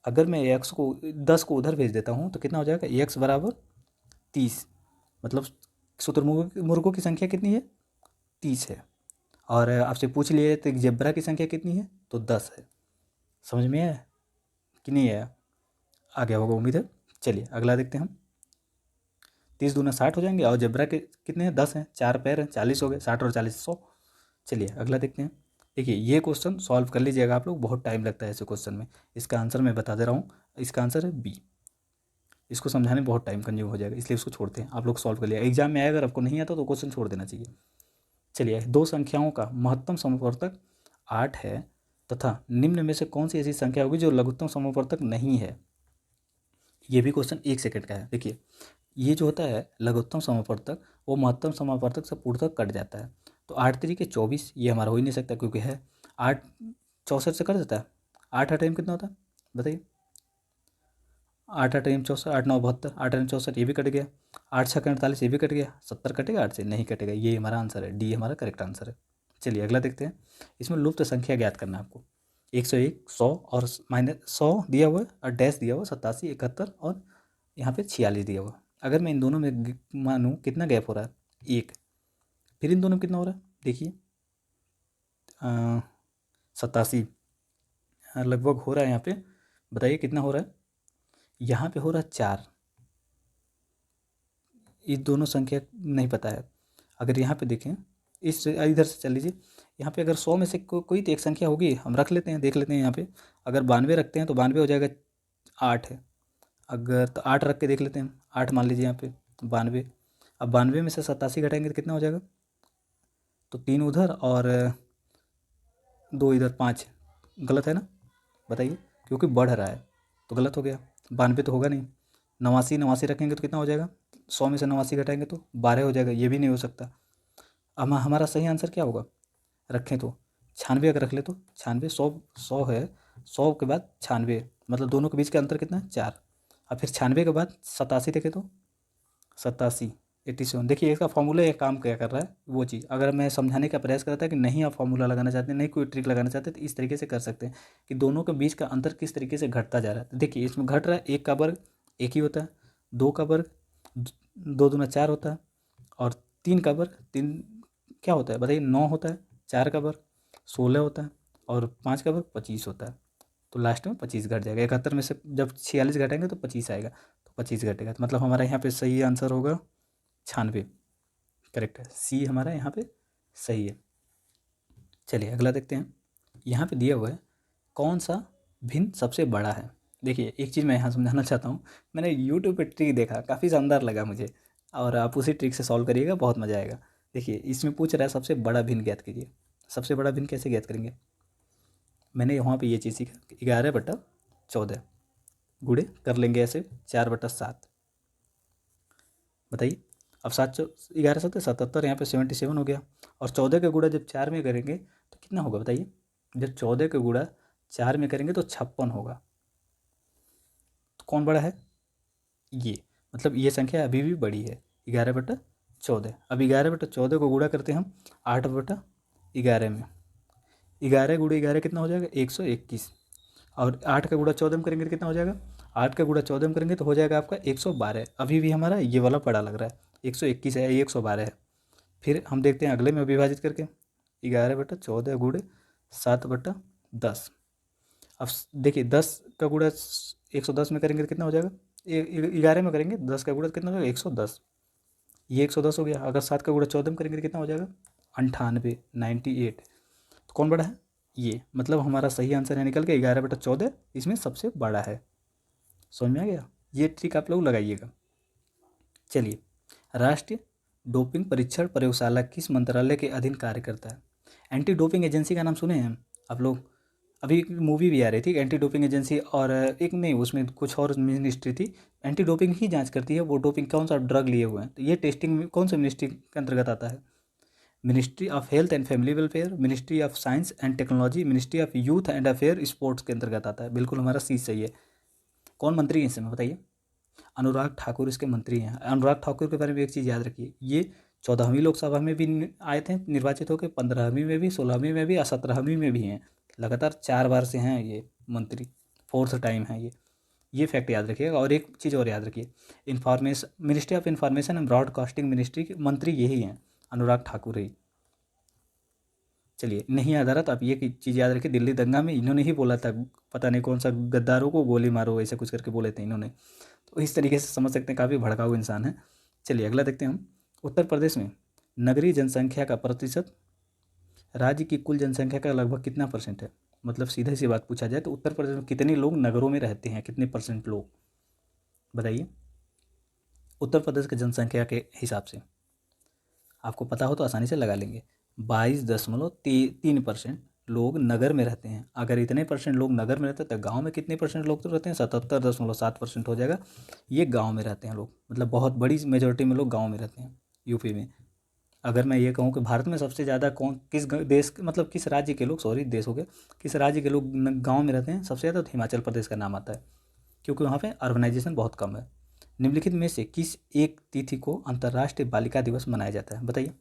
अगर मैं x को 10 को उधर भेज देता हूँ तो कितना हो जाएगा? x बराबर 30। मतलब शुतुरमुर्गों की संख्या कितनी है? 30 है। और आपसे पूछ लिए तो जेब्रा की संख्या कितनी है? तो 10 है। समझ में आया कि नहीं आया? आ गया होगा उम्मीद है। चलिए अगला देखते हैं हम। 30 दूना 60 हो जाएंगे, और जेब्रा के कितने हैं? 10 हैं, 4 पैर हैं, 40 हो गए। 60 और 40 100। चलिए अगला देखते हैं। देखिए ये क्वेश्चन सॉल्व कर लीजिएगा आप लोग, बहुत टाइम लगता है ऐसे क्वेश्चन में। इसका आंसर मैं बता दे रहा हूँ, इसका आंसर है बी। इसको समझाने में बहुत टाइम कंज्यूम हो जाएगा, इसलिए इसको छोड़ते हैं। आप लोग सॉल्व कर लिया, एग्जाम में आया अगर आपको नहीं आता तो क्वेश्चन छोड़ देना चाहिए। चलिए, दो संख्याओं का महत्तम समवर्तक 8 है तथा निम्न में से कौन सी ऐसी संख्या होगी जो लघुत्तम समवर्तक नहीं है? ये भी क्वेश्चन 1 सेकंड का है। देखिए, ये जो होता है लघुत्तम समावर्तक, वो महत्तम समावर्तक से पूर्णतः कट जाता है। तो 8 तरीके 24, ये हमारा हो ही नहीं सकता, क्योंकि है 8 64 से कट जाता है। 8 8 कितना होता है बताइए? 8 8 64, 8 9 72, 8 64, ये भी कट गया। 8 6 48, ये भी कट गया। 70 कटेगा 8 से? नहीं कटेगा। ये हमारा आंसर है, डी हमारा करेक्ट आंसर है। चलिए अगला देखते हैं। इसमें लुप्त संख्या ज्ञात करना है आपको। 101, 100 और माइनस 100 दिया हुआ है, और डैश दिया हुआ 87, 71 और यहाँ पे 46 दिया हुआ। अगर मैं इन दोनों में मानूँ कितना गैप हो रहा है? 1। फिर इन दोनों में कितना हो रहा है देखिए? 87 लगभग हो रहा है यहाँ पे। बताइए कितना हो रहा है? यहाँ पे हो रहा है 4। ये दोनों संख्या नहीं पता है। अगर यहाँ पे देखें, इस इधर से चल लीजिए। यहाँ पे अगर 100 में से कोई तो एक संख्या होगी, हम रख लेते हैं, देख लेते हैं। यहाँ पे अगर 92 रखते हैं तो 92 हो जाएगा 8 है। अगर तो 8 रख के देख लेते हैं, 8 मान लीजिए यहाँ पे 92। अब 92 में से 87 घटाएंगे तो कितना हो जाएगा? तो 3 उधर और 2 इधर, 5। गलत है ना? बताइए, क्योंकि बढ़ रहा है तो गलत हो गया। 92 तो होगा नहीं। 89 89 रखेंगे तो कितना हो जाएगा? 100 में से 89 घटाएंगे तो 12 हो जाएगा। ये भी नहीं हो सकता। अब हमारा सही आंसर क्या होगा? रखें तो 96 अगर रख ले तो 96, 100 100 है, 100 के बाद 96, मतलब दोनों के बीच का अंतर कितना है? 4। अब फिर 96 के बाद 87 देखें तो 87, 87। देखिए इसका फॉर्मूला एक काम क्या कर रहा है, वो चीज़ अगर मैं समझाने का प्रयास करता है कि नहीं आप फॉर्मूला लगाना चाहते हैं, नहीं कोई ट्रिक लगाना चाहते, तो इस तरीके से कर सकते हैं कि दोनों के बीच का अंतर किस तरीके से घटता जा रहा है। तो देखिए इसमें घट रहा है, 1 का वर्ग 1 ही होता है, 2 का वर्ग 2 दूना 4 होता है, और 3 का वर्ग 3 क्या होता है बताइए? 9 होता है। 4 का वर्ग 16 होता है, और 5 का वर्ग 25 होता है। तो लास्ट में 25 घट जाएगा। 71 में से जब 46 घटेंगे तो 25 आएगा, तो 25 घटेगा। तो मतलब हमारा यहाँ पे सही आंसर होगा 96। करेक्ट है, सी हमारा यहाँ पे सही है। चलिए अगला देखते हैं। यहाँ पे दिया हुआ है कौन सा भिन्न सबसे बड़ा है। देखिए एक चीज़ मैं यहाँ समझाना चाहता हूँ। मैंने यूट्यूब पे ट्रिक देखा, काफ़ी शानदार लगा मुझे, और आप उसी ट्रिक से सॉल्व करिएगा, बहुत मज़ा आएगा। देखिए इसमें पूछ रहा है सबसे बड़ा भिन्न ज्ञात कीजिए। सबसे बड़ा भिन्न कैसे ज्ञात करेंगे? मैंने वहाँ पे ये चीज़ सीखा, 11/14 गुणे कर लेंगे ऐसे 4/7। बताइए, अब 11 7 77, यहाँ पे 77 हो गया। और 14 का गुणा जब 4 में करेंगे तो कितना होगा बताइए? जब 14 का गुणा 4 में करेंगे तो 56 होगा। तो कौन बड़ा है? ये, मतलब ये संख्या अभी भी बड़ी है, 11/14। अब 11/14 को गुणा करते हैं हम 8/11 में। 11 गुणा 11 कितना हो जाएगा? 121। और 8 का गुणा 14 में करेंगे तो कितना हो जाएगा? 8 का गुणा 14 में करेंगे तो हो जाएगा आपका 112। अभी भी हमारा ये वाला बड़ा लग रहा है, 121 है, ये 112 है। फिर हम देखते हैं अगले में विभाजित करके, 11/14 गुणे 7/10। अब देखिए 10 का गुणा 110 में करेंगे तो कितना हो जाएगा? 11 में करेंगे 10 का गुणा कितना हो जाएगा? 110। ये 110 हो गया। अगर 7 का गुणा 14 में करेंगे तो कितना हो जाएगा? 98, 98। तो कौन बड़ा है? ये, मतलब हमारा सही आंसर है निकल के 11/14 इसमें सबसे बड़ा है। समझ में आ गया? ये ट्रिक आप लोग लगाइएगा। चलिए, राष्ट्रीय डोपिंग परीक्षण प्रयोगशाला किस मंत्रालय के अधीन कार्य करता है? एंटी डोपिंग एजेंसी का नाम सुने हैं आप लोग? अभी एक मूवी भी आ रही थी एंटी डोपिंग एजेंसी, और एक नहीं, उसमें कुछ और मिनिस्ट्री थी, एंटी डोपिंग ही जांच करती है वो डोपिंग कौन सा ड्रग लिए हुए हैं। तो ये टेस्टिंग में कौन सा मिनिस्ट्री के अंतर्गत आता है? Ministry of health and family welfare, ministry of science and technology, ministry of youth and affair sports के अंतर्गत आता है। बिल्कुल हमारा सी सही है। कौन मंत्री है इसमें बताइए? अनुराग ठाकुर इसके मंत्री हैं। अनुराग ठाकुर के बारे में एक चीज़ याद रखिए, ये 14वीं लोकसभा में भी आए थे निर्वाचित होकर, 15वीं में भी, 16वीं में भी और 17वीं में भी हैं। लगातार 4 बार से हैं ये मंत्री, 4th टाइम है ये फैक्ट याद रखिएगा। और एक चीज़ और याद रखिए, information ministry of information and broadcasting ministry के मंत्री यही हैं, अनुराग ठाकुर ही। चलिए, नहीं याद आ रहा तो आप ये चीज़ याद रखिए, दिल्ली दंगा में इन्होंने ही बोला था, पता नहीं कौन सा गद्दारों को गोली मारो ऐसे कुछ करके बोले थे इन्होंने। तो इस तरीके से समझ सकते हैं, काफ़ी भड़काऊ इंसान है। चलिए अगला देखते हैं हम। उत्तर प्रदेश में नगरीय जनसंख्या का प्रतिशत राज्य की कुल जनसंख्या का लगभग कितना % है? मतलब सीधे सी बात पूछा जाए तो उत्तर प्रदेश में कितने लोग नगरों में रहते हैं, कितने % लोग बताइए उत्तर प्रदेश की जनसंख्या के हिसाब से? आपको पता हो तो आसानी से लगा लेंगे। 22.3% लोग नगर में रहते हैं। अगर इतने % लोग नगर में रहते हैं तो गांव में कितने % लोग तो रहते हैं? 77.7% हो जाएगा। ये गांव में रहते हैं लोग, मतलब बहुत बड़ी मेजोरिटी में लोग गांव में रहते हैं यूपी में। अगर मैं ये कहूँ कि भारत में सबसे ज़्यादा देश मतलब किस राज्य के लोग, सॉरी देश हो गया, किस राज्य के लोग गाँव में रहते हैं सबसे ज़्यादा, तो हिमाचल प्रदेश का नाम आता है, क्योंकि वहाँ पर अर्बनाइजेशन बहुत कम है। निम्नलिखित में से किस एक तिथि को अंतर्राष्ट्रीय बालिका दिवस मनाया जाता है बताइए?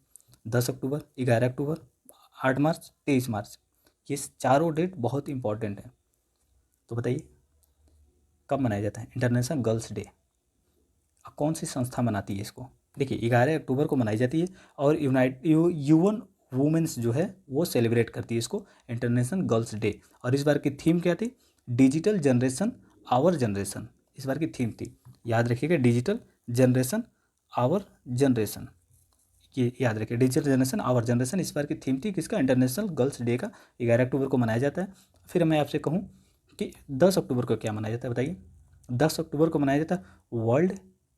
10 अक्टूबर, 11 अक्टूबर, 8 मार्च, 23 मार्च। ये चारों डेट बहुत इंपॉर्टेंट हैं। तो बताइए कब मनाया जाता है इंटरनेशनल गर्ल्स डे? कौन सी संस्था मनाती है इसको? देखिए 11 अक्टूबर को मनाई जाती है, और यूएन वुमेन्स जो है वो सेलिब्रेट करती है इसको, इंटरनेशनल गर्ल्स डे। और इस बार की थीम क्या थी? Digital generation our generation. इस बार की थीम थी, याद रखिएगा, डिजिटल जनरेशन आवर जनरेशन। ये याद रखिए, डिजिटल जनरेशन आवर जनरेशन इस बार की थीम थी किसका? इंटरनेशनल गर्ल्स डे का। 11 अक्टूबर को मनाया जाता है। फिर मैं आपसे कहूँ कि 10 अक्टूबर को क्या मनाया जाता है बताइए? 10 अक्टूबर को मनाया जाता है वर्ल्ड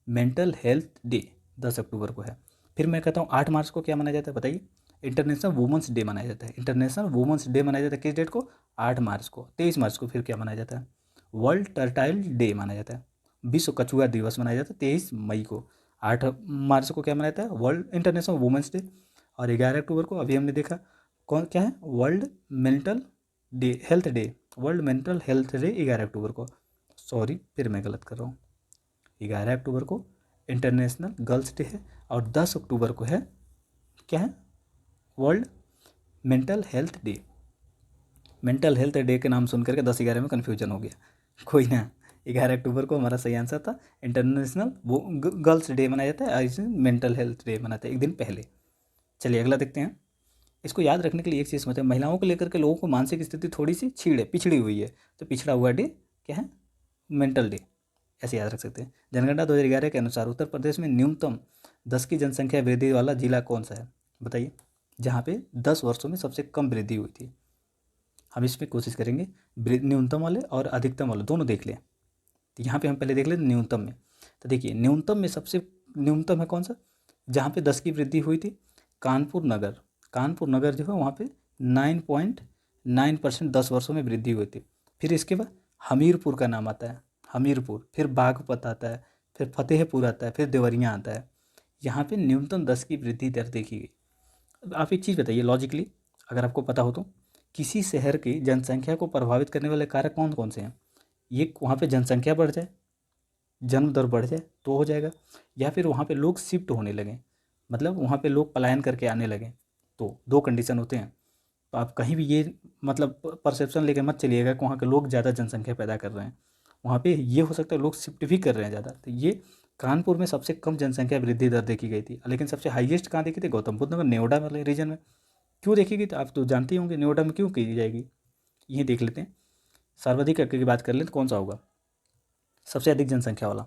मेंटल हेल्थ डे, 10 अक्टूबर को है। फिर मैं कहता हूँ 8 मार्च को क्या मनाया जाता है बताइए? इंटरनेशनल वुमेंस डे मनाया जाता है। इंटरनेशनल वुमेंस डे मनाया जाता है किस डेट को? 8 मार्च को। 23 मार्च को फिर क्या मनाया जाता है? वर्ल्ड टर्टाइल डे मनाया जाता है। विश्व कछुआ दिवस मनाया जाता है 23 मई को। 8 मार्च को क्या मनाया जाता है? World international women's day. और 11 अक्टूबर को अभी हमने देखा कौन क्या है? World mental day, health day, world mental health day 11 अक्टूबर को। सॉरी, फिर मैं गलत कर रहा हूँ। 11 अक्टूबर को इंटरनेशनल गर्ल्स डे है, और 10 अक्टूबर को है क्या है? World mental health day. Mental health day के नाम सुन करके 10-11 में कन्फ्यूजन हो गया, कोई ना। 11 अक्टूबर को हमारा सही आंसर था। इंटरनेशनल वो गर्ल्स डे मनाया जाता है, और इसे मेंटल हेल्थ डे मनाते हैं एक दिन पहले। चलिए अगला देखते हैं। इसको याद रखने के लिए एक चीज़ समझते हैं, महिलाओं को लेकर के लोगों को मानसिक स्थिति थोड़ी सी पिछड़ी हुई है, तो पिछड़ा हुआ डे क्या है? मेंटल डे, ऐसे याद रख सकते हैं। जनगणना 2011 के अनुसार उत्तर प्रदेश में न्यूनतम 10 की जनसंख्या वृद्धि वाला जिला कौन सा है बताइए? जहाँ पे 10 वर्षों में सबसे कम वृद्धि हुई थी। हम इसमें कोशिश करेंगे न्यूनतम वाले और अधिकतम वाले दोनों देख लें। तो यहाँ पे हम पहले देख लें न्यूनतम में। तो देखिए न्यूनतम में सबसे न्यूनतम है कौन सा? जहाँ पे 10 की वृद्धि हुई थी, कानपुर नगर। कानपुर नगर जो है वहाँ पे 9.9% 10 वर्षों में वृद्धि हुई थी। फिर इसके बाद हमीरपुर का नाम आता है, हमीरपुर। फिर बागपत आता है, फिर फतेहपुर आता है, फिर देवरिया आता है। यहाँ पे न्यूनतम 10 की वृद्धि दर देखी गई। अब आप एक चीज़ बताइए लॉजिकली, अगर आपको पता हो तो, किसी शहर की जनसंख्या को प्रभावित करने वाले कारक कौन कौन से हैं? ये वहाँ पे जनसंख्या बढ़ जाए, जन्म दर बढ़ जाए तो हो जाएगा, या फिर वहाँ पे लोग शिफ्ट होने लगें, मतलब वहाँ पे लोग पलायन करके आने लगें। तो दो कंडीशन होते हैं। तो आप कहीं भी ये मतलब परसेप्शन लेकर मत चलिएगा कि वहाँ के लोग ज़्यादा जनसंख्या पैदा कर रहे हैं। वहाँ पे ये हो सकता है लोग शिफ्ट भी कर रहे हैं ज़्यादा। तो ये कानपुर में सबसे कम जनसंख्या वृद्धि दर देखी गई थी, लेकिन सबसे हाईएस्ट कहाँ देखी थी? गौतम बुद्ध नगर, नेवडा वाले रीजन में। क्यों देखी गई? तो आप तो जानते ही होंगे नेवडा में क्यों की जाएगी, ये देख लेते हैं। सर्वाधिक की बात कर लें तो कौन सा होगा सबसे अधिक जनसंख्या वाला?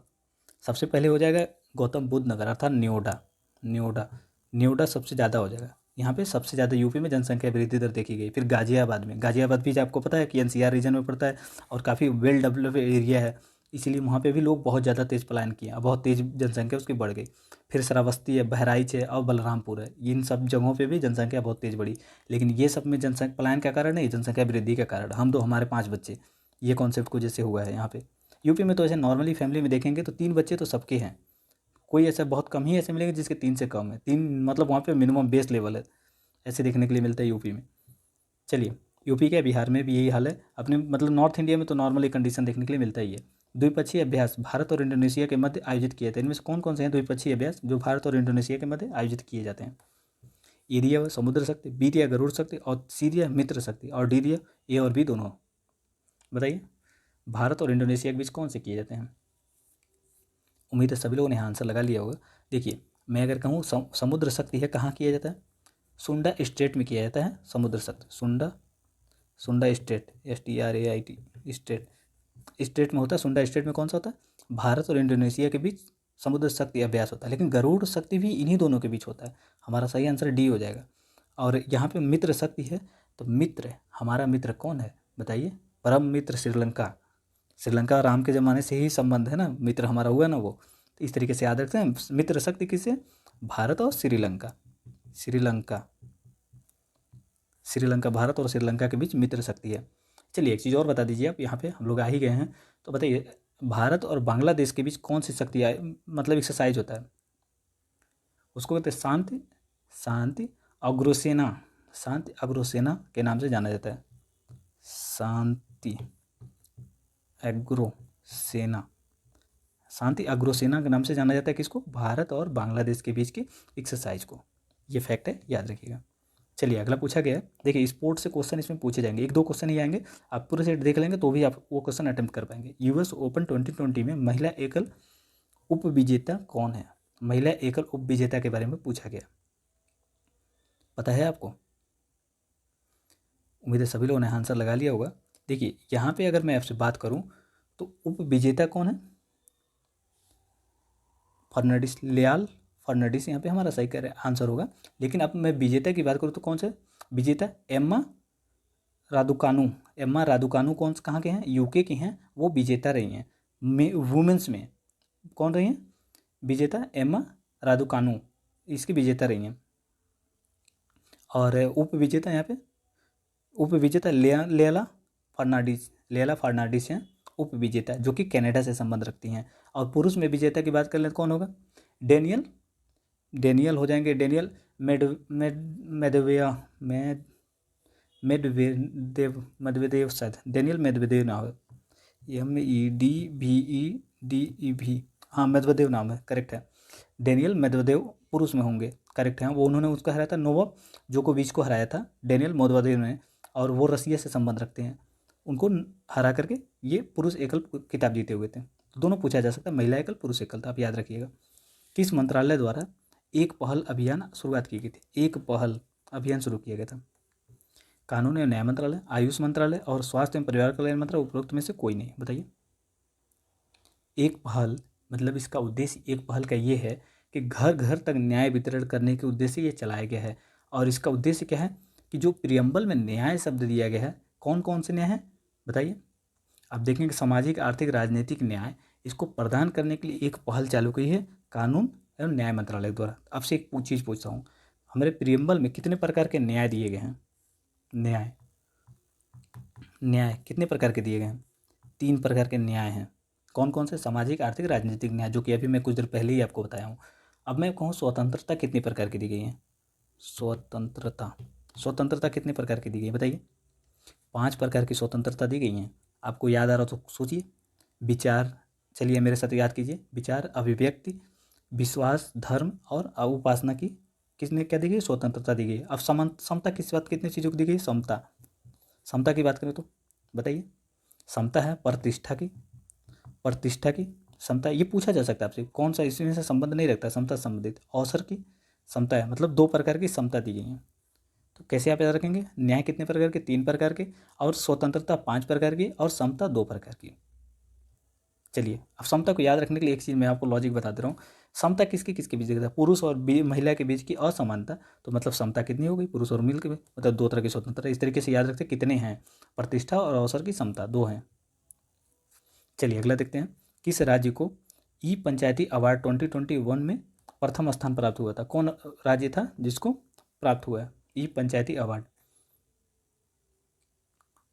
सबसे पहले हो जाएगा गौतम बुद्ध नगर अर्थात न्योडा। न्योडा न्योडा सबसे ज़्यादा हो जाएगा। यहाँ पे सबसे ज़्यादा यूपी में जनसंख्या वृद्धि दर देखी गई। फिर गाजियाबाद में, गाजियाबाद भी आपको पता है कि एनसीआर रीजन में पड़ता है और काफ़ी वेल डेवलप्ड एरिया है। इसीलिए वहाँ पे भी लोग बहुत ज़्यादा तेज़ पलायन किए और बहुत तेज़ जनसंख्या उसकी बढ़ गई। फिर श्रावस्ती है, बहराइच है और बलरामपुर है, इन सब जगहों पे भी जनसंख्या बहुत तेज़ बढ़ी। लेकिन ये सब में जनसंख्या पलायन का कारण नहीं, जनसंख्या वृद्धि का कारण। हम दो हमारे 5 बच्चे, ये कॉन्सेप्ट को जैसे हुआ है यहाँ पे। यूपी में तो ऐसे नॉर्मली फैमिली में देखेंगे तो 3 बच्चे तो सबके हैं, कोई ऐसा बहुत कम ही ऐसे मिलेंगे जिसके 3 से कम है। 3 मतलब वहाँ पे मिनिमम बेस लेवल है, ऐसे देखने के लिए मिलता है यूपी में। चलिए, यूपी के बिहार में भी यही हाल है। अपने मतलब नॉर्थ इंडिया में तो नॉर्मली कंडीशन देखने के लिए मिलता ही है। द्विपक्षीय अभ्यास भारत और इंडोनेशिया के मध्य आयोजित किए थे। इनमें से कौन कौन से हैं द्विपक्षीय अभ्यास जो भारत और इंडोनेशिया के मध्य आयोजित किए जाते हैं? एरिया समुद्र शक्ति, बी दिया गरुड़ शक्ति और सी दिया मित्र शक्ति और डी दिया ए और बी दोनों। बताइए, भारत और इंडोनेशिया के बीच कौन से किए जाते हैं? उम्मीद है सभी लोगों ने आंसर लगा लिया होगा। देखिए, मैं अगर कहूँ समुद्र शक्ति है, कहाँ किया जाता है? सुंडा स्टेट में किया जाता है समुद्र शक्ति। सुंडा स्टेट, STRAIT स्टेट, स्टेट में होता है। सुंडा स्टेट में कौन सा होता है? भारत और इंडोनेशिया के बीच समुद्र शक्ति अभ्यास होता है। लेकिन गरुड़ शक्ति भी इन्हीं दोनों के बीच होता है। हमारा सही आंसर डी हो जाएगा। और यहाँ पे मित्र शक्ति है, तो मित्र, हमारा मित्र कौन है बताइए? परम मित्र श्रीलंका। श्रीलंका राम के ज़माने से ही संबंध है ना, मित्र हमारा हुआ ना वो। तो इस तरीके से याद रखते हैं। मित्र शक्ति किससे? भारत और श्रीलंका। श्रीलंका भारत और श्रीलंका के बीच मित्र शक्ति है। चलिए, एक चीज़ और बता दीजिए आप, यहाँ पे हम लोग आ ही गए हैं तो बताइए, भारत और बांग्लादेश के बीच कौन सी शक्ति मतलब एक्सरसाइज होता है? उसको कहते हैं शांति अग्रसेना। शांति अग्रसेना के नाम से जाना जाता है। शांति अग्रसेना, शांति अग्रसेना के नाम से जाना जाता है किसको? भारत और बांग्लादेश के बीच की एक्सरसाइज को। ये फैक्ट है, याद रखिएगा। चलिए, अगला पूछा गया है। देखिए, स्पोर्ट्स से क्वेश्चन इसमें पूछे जाएंगे, 1-2 क्वेश्चन ही आएंगे। आप पूरे सेट देख लेंगे तो भी आप वो क्वेश्चन अटेम्प्ट कर पाएंगे। US ओपन 2020 में महिला एकल उप विजेता कौन है? महिला एकल उप विजेता के बारे में पूछा गया, पता है आपको? उम्मीद है सभी लोगों ने आंसर लगा लिया होगा। देखिए, यहाँ पे अगर मैं आपसे बात करूँ तो उप विजेता कौन है? फर्नांडिस यहाँ पे हमारा सही आंसर होगा। लेकिन अब मैं विजेता की बात करूँ तो कौन से विजेता? एम्मा रादुकानु कौन कहाँ के हैं? UK की हैं, वो विजेता रही हैं वुमेंस में। कौन रही हैं विजेता? एम्मा रादुकानु, इसकी विजेता रही हैं। और उप विजेता यहाँ पे उप विजेता लेला फर्नांडिस हैं उप विजेता, जो कि कनाडा से संबंध रखती हैं। और पुरुष में विजेता की बात कर लें तो कौन होगा? डेनियल हो जाएंगे, डेनियल मेदवेदेव शायद, डेनियल मेदवेदेव नाम है, MEDVEDEV, हाँ मेदवेदेव नाम है, करेक्ट है। डेनियल मेदवेदेव पुरुष में होंगे, करेक्ट है। वो उन्होंने उसको हराया था, नोवाक जोकोविच को हराया था डेनियल मेदवेदेव ने, और वो रसिया से संबंध रखते हैं। उनको हरा करके ये पुरुष एकल खिताब जीते हुए थे। दोनों पूछा जा सकता है, महिला एकल पुरुष एकल, तो आप याद रखिएगा। किस मंत्रालय द्वारा एक पहल अभियान शुरुआत की गई थी? एक पहल अभियान शुरू किया गया था। कानून एवं न्याय मंत्रालय, आयुष मंत्रालय और स्वास्थ्य एवं परिवार कल्याण मंत्रालय, उपरोक्त में से कोई नहीं। बताइए। एक पहल मतलब इसका उद्देश्य, एक पहल का ये है कि घर घर तक न्याय वितरण करने के उद्देश्य ये चलाया गया है। और इसका उद्देश्य क्या है कि जो प्रियम्बल में न्याय शब्द दिया गया है, कौन कौन से न्याय हैं बताइए? आप देखेंगे सामाजिक, आर्थिक, राजनीतिक न्याय, इसको प्रदान करने के लिए एक पहल चालू की है कानून एवं न्याय मंत्रालय द्वारा। आपसे एक चीज़ पूछता हूँ, हमारे प्रियम्बल में कितने प्रकार के न्याय दिए गए हैं? न्याय कितने प्रकार के दिए गए हैं? 3 प्रकार के न्याय हैं। कौन कौन से? सामाजिक, आर्थिक, राजनीतिक न्याय, जो कि अभी मैं कुछ देर पहले ही आपको बताया हूँ। अब मैं कहूँ स्वतंत्रता कितनी प्रकार की दी गई है? स्वतंत्रता कितने प्रकार की दी गई है बताइए? 5 प्रकार की स्वतंत्रता दी गई हैं। आपको याद आ रहा हो तो सोचिए। विचार, चलिए मेरे साथ याद कीजिए। विचार, अभिव्यक्ति, विश्वास, धर्म और उपासना की किसने क्या दी गई? स्वतंत्रता दी गई। अब समता किस बात, कितनी चीज़ों की दी गई? समता की बात करें तो बताइए। समता है प्रतिष्ठा की समता, ये पूछा जा सकता है आपसे, कौन सा इसमें से संबंध नहीं रखता, समता संबंधित। अवसर की समता है, मतलब 2 प्रकार की समता दी गई है। तो कैसे आप याद रखेंगे? न्याय कितने प्रकार के? 3 प्रकार के, और स्वतंत्रता 5 प्रकार की, और समता 2 प्रकार की। चलिए, अब समता को याद रखने के लिए एक चीज़ मैं आपको लॉजिक बता दे रहा हूँ। समता किसके किसके बीच दिखता है? पुरुष और महिला के बीच की असमानता, तो मतलब समता कितनी हो गई? पुरुष और महिला के बीच, मतलब 2 तरह की स्वतंत्रता। इस तरीके से याद रखते कितने हैं? प्रतिष्ठा और अवसर की समता 2 हैं। चलिए अगला देखते हैं। किस राज्य को ई पंचायती अवार्ड 2021 में प्रथम स्थान प्राप्त हुआ था? कौन राज्य था जिसको प्राप्त हुआ है ई पंचायती अवार्ड?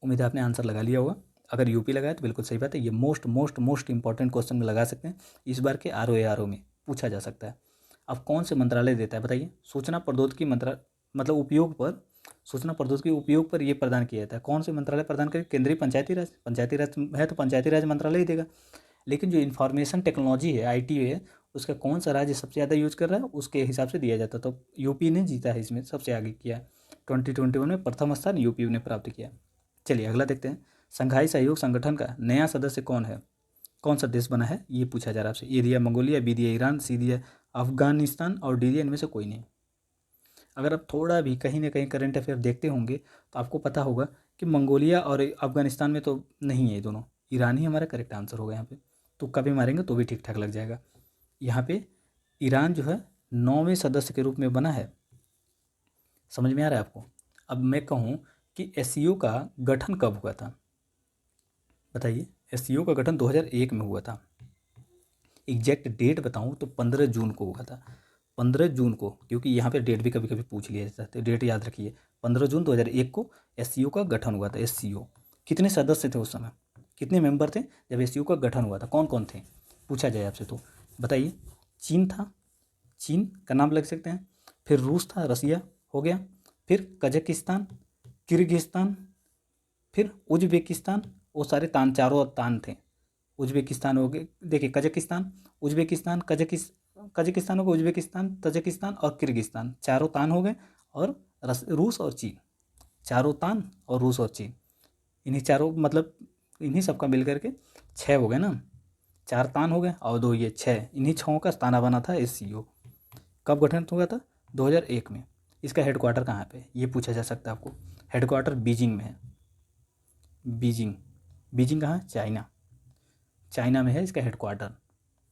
उम्मीद है आपने आंसर लगा लिया होगा। अगर यूपी लगाया तो बिल्कुल सही बात है। ये मोस्ट इंपॉर्टेंट क्वेश्चन में लगा सकते हैं, इस बार के आर में पूछा जा सकता है। अब कौन से मंत्रालय देता है बताइए? सूचना प्रौद्योगिकी मतलब उपयोग पर, सूचना प्रौद्योगिकी उपयोग पर ये प्रदान किया जाता है। कौन से मंत्रालय प्रदान करे? केंद्रीय पंचायती राज है तो पंचायती राज मंत्रालय ही देगा। लेकिन जो इन्फॉर्मेशन टेक्नोलॉजी है, IT है, उसका कौन सा राज्य सबसे ज़्यादा यूज कर रहा है उसके हिसाब से दिया जाता है। तो यूपी ने जीता है, इसमें सबसे आगे किया। 2021 में प्रथम स्थान यूपी ने प्राप्त किया। चलिए अगला देखते हैं। संघाई सहयोग संगठन का नया सदस्य कौन है? कौन सा देश बना है ये पूछा जा रहा है आपसे। ए दिया मंगोलिया, बी दिया ईरान, सी दिया अफगानिस्तान और डी दिया इनमें से कोई नहीं। अगर आप थोड़ा भी कहीं ना कहीं करंट अफेयर देखते होंगे तो आपको पता होगा कि मंगोलिया और अफगानिस्तान में तो नहीं है ये दोनों। ईरान ही हमारा करेक्ट आंसर होगा यहाँ पे। तुक्का भी मारेंगे तो भी ठीक ठाक लग जाएगा। यहाँ पे ईरान जो है 9वें सदस्य के रूप में बना है। समझ में आ रहा है आपको? अब मैं कहूँ कि SCO का गठन कब हुआ था बताइए? SCO का गठन 2001 में हुआ था। एग्जैक्ट डेट बताऊँ तो 15 जून को हुआ था। 15 जून को, क्योंकि यहाँ पे डेट भी कभी कभी पूछ लिया जाता है तो डेट याद रखिए। 15 जून 2001 को SCO का गठन हुआ था। SCO कितने सदस्य थे उस समय, कितने मेंबर थे जब SCO का गठन हुआ था? कौन कौन थे पूछा जाए आपसे तो बताइए। चीन था, चीन का नाम लग सकते हैं। फिर रूस था, रसिया हो गया। फिर कजाकिस्तान, किर्गिस्तान, फिर उज्बेकिस्तान। वो सारे चारों तान थे। उज्बेकिस्तान हो गए, देखिए कजाकिस्तान, उज्बेकिस्तान, कजाकिस्तान हो गया, उज्बेकिस्तान, तजाकिस्तान और किर्गिस्तान, चारों तान हो गए। और रूस और चीन, चारों तान और रूस और चीन, इन्हीं चारों मतलब इन्हीं सबका मिल करके 6 हो गए ना। 4 तान हो गए और 2 ये 6, इन्हीं 6 का ताना बना था SCO। कब गठन हुआ था? 2001 में। इसका हेडक्वार्टर कहाँ पे ये पूछा जा सकता है आपको। हेडक्वार्टर बीजिंग में है। बीजिंग, बीजिंग कहाँ? चाइना, चाइना में है इसका हेडक्वार्टर।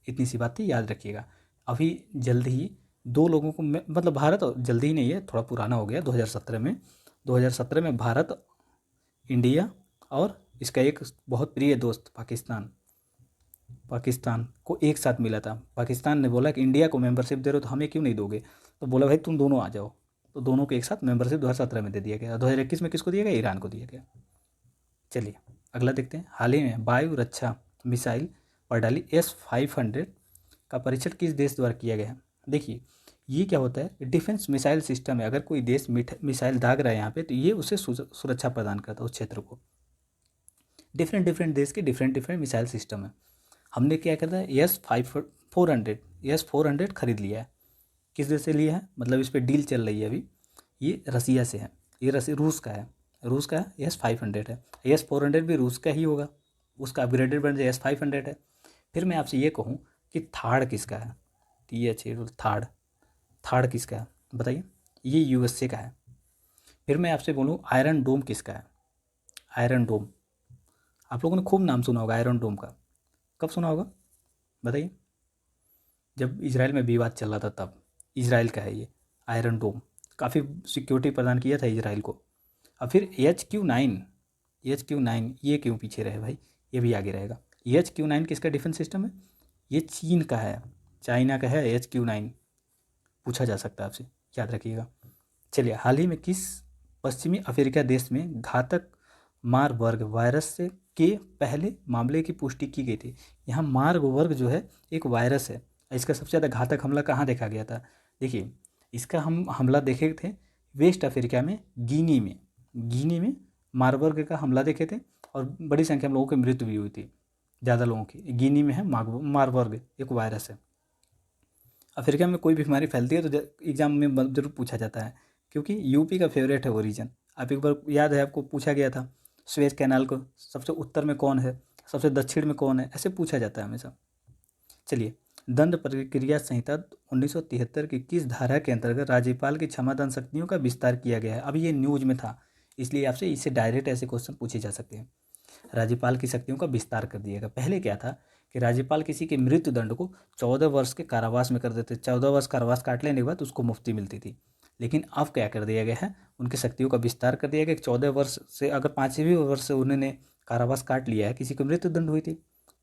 इतनी सी बात थी, याद रखिएगा। अभी जल्द ही 2 लोगों को मतलब भारत जल्दी ही नहीं है, थोड़ा पुराना हो गया। 2017 में भारत, इंडिया और इसका एक बहुत प्रिय दोस्त पाकिस्तान को एक साथ मिला था। पाकिस्तान ने बोला कि इंडिया को मेंबरशिप दे रहे हो तो हमें क्यों नहीं दोगे? तो बोला भाई तुम दोनों आ जाओ। तो दोनों को एक साथ मेंबरशिप 2017 में दे दिया गया। 2021 में किसको दिया गया? ईरान को दिया गया। चलिए अगला देखते हैं। हाल ही में वायु रक्षा मिसाइल प्रणाली S-500 का परीक्षण किस देश द्वारा किया गया है? देखिए ये क्या होता है, डिफेंस मिसाइल सिस्टम है। अगर कोई देश मिसाइल दाग रहा है यहाँ पे तो ये उसे सुरक्षा प्रदान करता है उस क्षेत्र को। डिफरेंट देश के डिफरेंट मिसाइल सिस्टम है। हमने क्या करता है S-400 खरीद लिया है। किस देश से लिया है? मतलब इस पर डील चल रही है अभी। ये रसिया से है, ये रूस का है। रूस का S-500 है। S-400 भी रूस का ही होगा, उसका अपग्रेडेड वर्जन S-500 है। फिर मैं आपसे ये कहूँ कि थाड़ किसका है? थाड़ किसका है बताइए? ये USA का है। फिर मैं आपसे बोलूँ आयरन डोम किसका है? आयरन डोम, आप लोगों ने खूब नाम सुना होगा आयरन डोम का। कब सुना होगा बताइए? जब इजराइल में विवाद चल रहा था तब। इजराइल का है ये आयरन डोम, काफ़ी सिक्योरिटी प्रदान किया था इजराइल को। अब फिर HQ-9 ये क्यों पीछे रहे भाई? ये भी आगे रहेगा। HQ-9 किसका डिफेंस सिस्टम है? ये चीन का है, चाइना का है। HQ-9 पूछा जा सकता है आपसे, याद रखिएगा। चलिए हाल ही में किस पश्चिमी अफ्रीका देश में घातक मारबर्ग वायरस से के पहले मामले की पुष्टि की गई थी? यहाँ मारबर्ग जो है एक वायरस है। इसका सबसे ज़्यादा घातक हमला कहाँ देखा गया था? देखिए इसका हम हमला देखे थे वेस्ट अफ्रीका में, गिनी में मारबर्ग का हमला देखे थे और बड़ी संख्या में लोगों की मृत्यु भी हुई थी, ज़्यादा लोगों की। गिनी में है मारबर्ग, एक वायरस है। अफ्रीका में कोई भी बीमारी फैलती है तो एग्जाम में जरूर पूछा जाता है, क्योंकि यूपी का फेवरेट है वो रीजन। आप एक बार याद है आपको पूछा गया था स्वेज कैनाल को सबसे उत्तर में कौन है, सबसे दक्षिण में कौन है, ऐसे पूछा जाता है हमेशा। चलिए दंड प्रक्रिया संहिता 1973 की किस धारा के अंतर्गत राज्यपाल की क्षमादान शक्तियों का विस्तार किया गया है? अब ये न्यूज में था इसलिए आपसे इससे डायरेक्ट ऐसे क्वेश्चन पूछे जा सकते हैं। राज्यपाल की शक्तियों का विस्तार कर दिया गया। पहले क्या था कि राज्यपाल किसी के मृत्यु दंड को 14 वर्ष के कारावास में कर देते। 14 वर्ष कारावास काट लेने के बाद उसको मुक्ति मिलती थी। लेकिन अब क्या कर दिया गया है, उनकी शक्तियों का विस्तार कर दिया गया कि 14 वर्ष से अगर 5वें वर्ष से उन्होंने कारावास काट लिया है, किसी को मृत्यु दंड हुई थी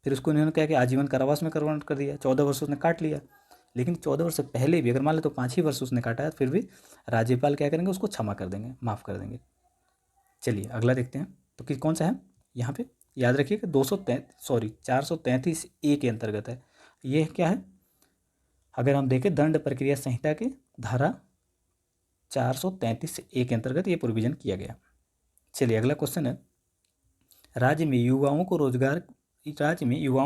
फिर उसको इन्होंने क्या किया, आजीवन कारावास में कन्वर्ट कर दिया, 14 वर्ष उसने काट लिया। लेकिन 14 वर्ष से पहले भी अगर मान लो तो 5 ही वर्ष उसने काटा है, फिर भी राज्यपाल क्या करेंगे, उसको क्षमा कर देंगे, माफ़ कर देंगे। चलिए अगला देखते हैं, तो कि कौन सा है यहाँ पे, याद रखिएगा 433A के अंतर्गत है। ये क्या है, अगर हम देखें दंड प्रक्रिया संहिता के धारा 433A के अंतर्गत ये प्रोविजन किया गया। चलिए अगला क्वेश्चन है, राज्य में युवाओं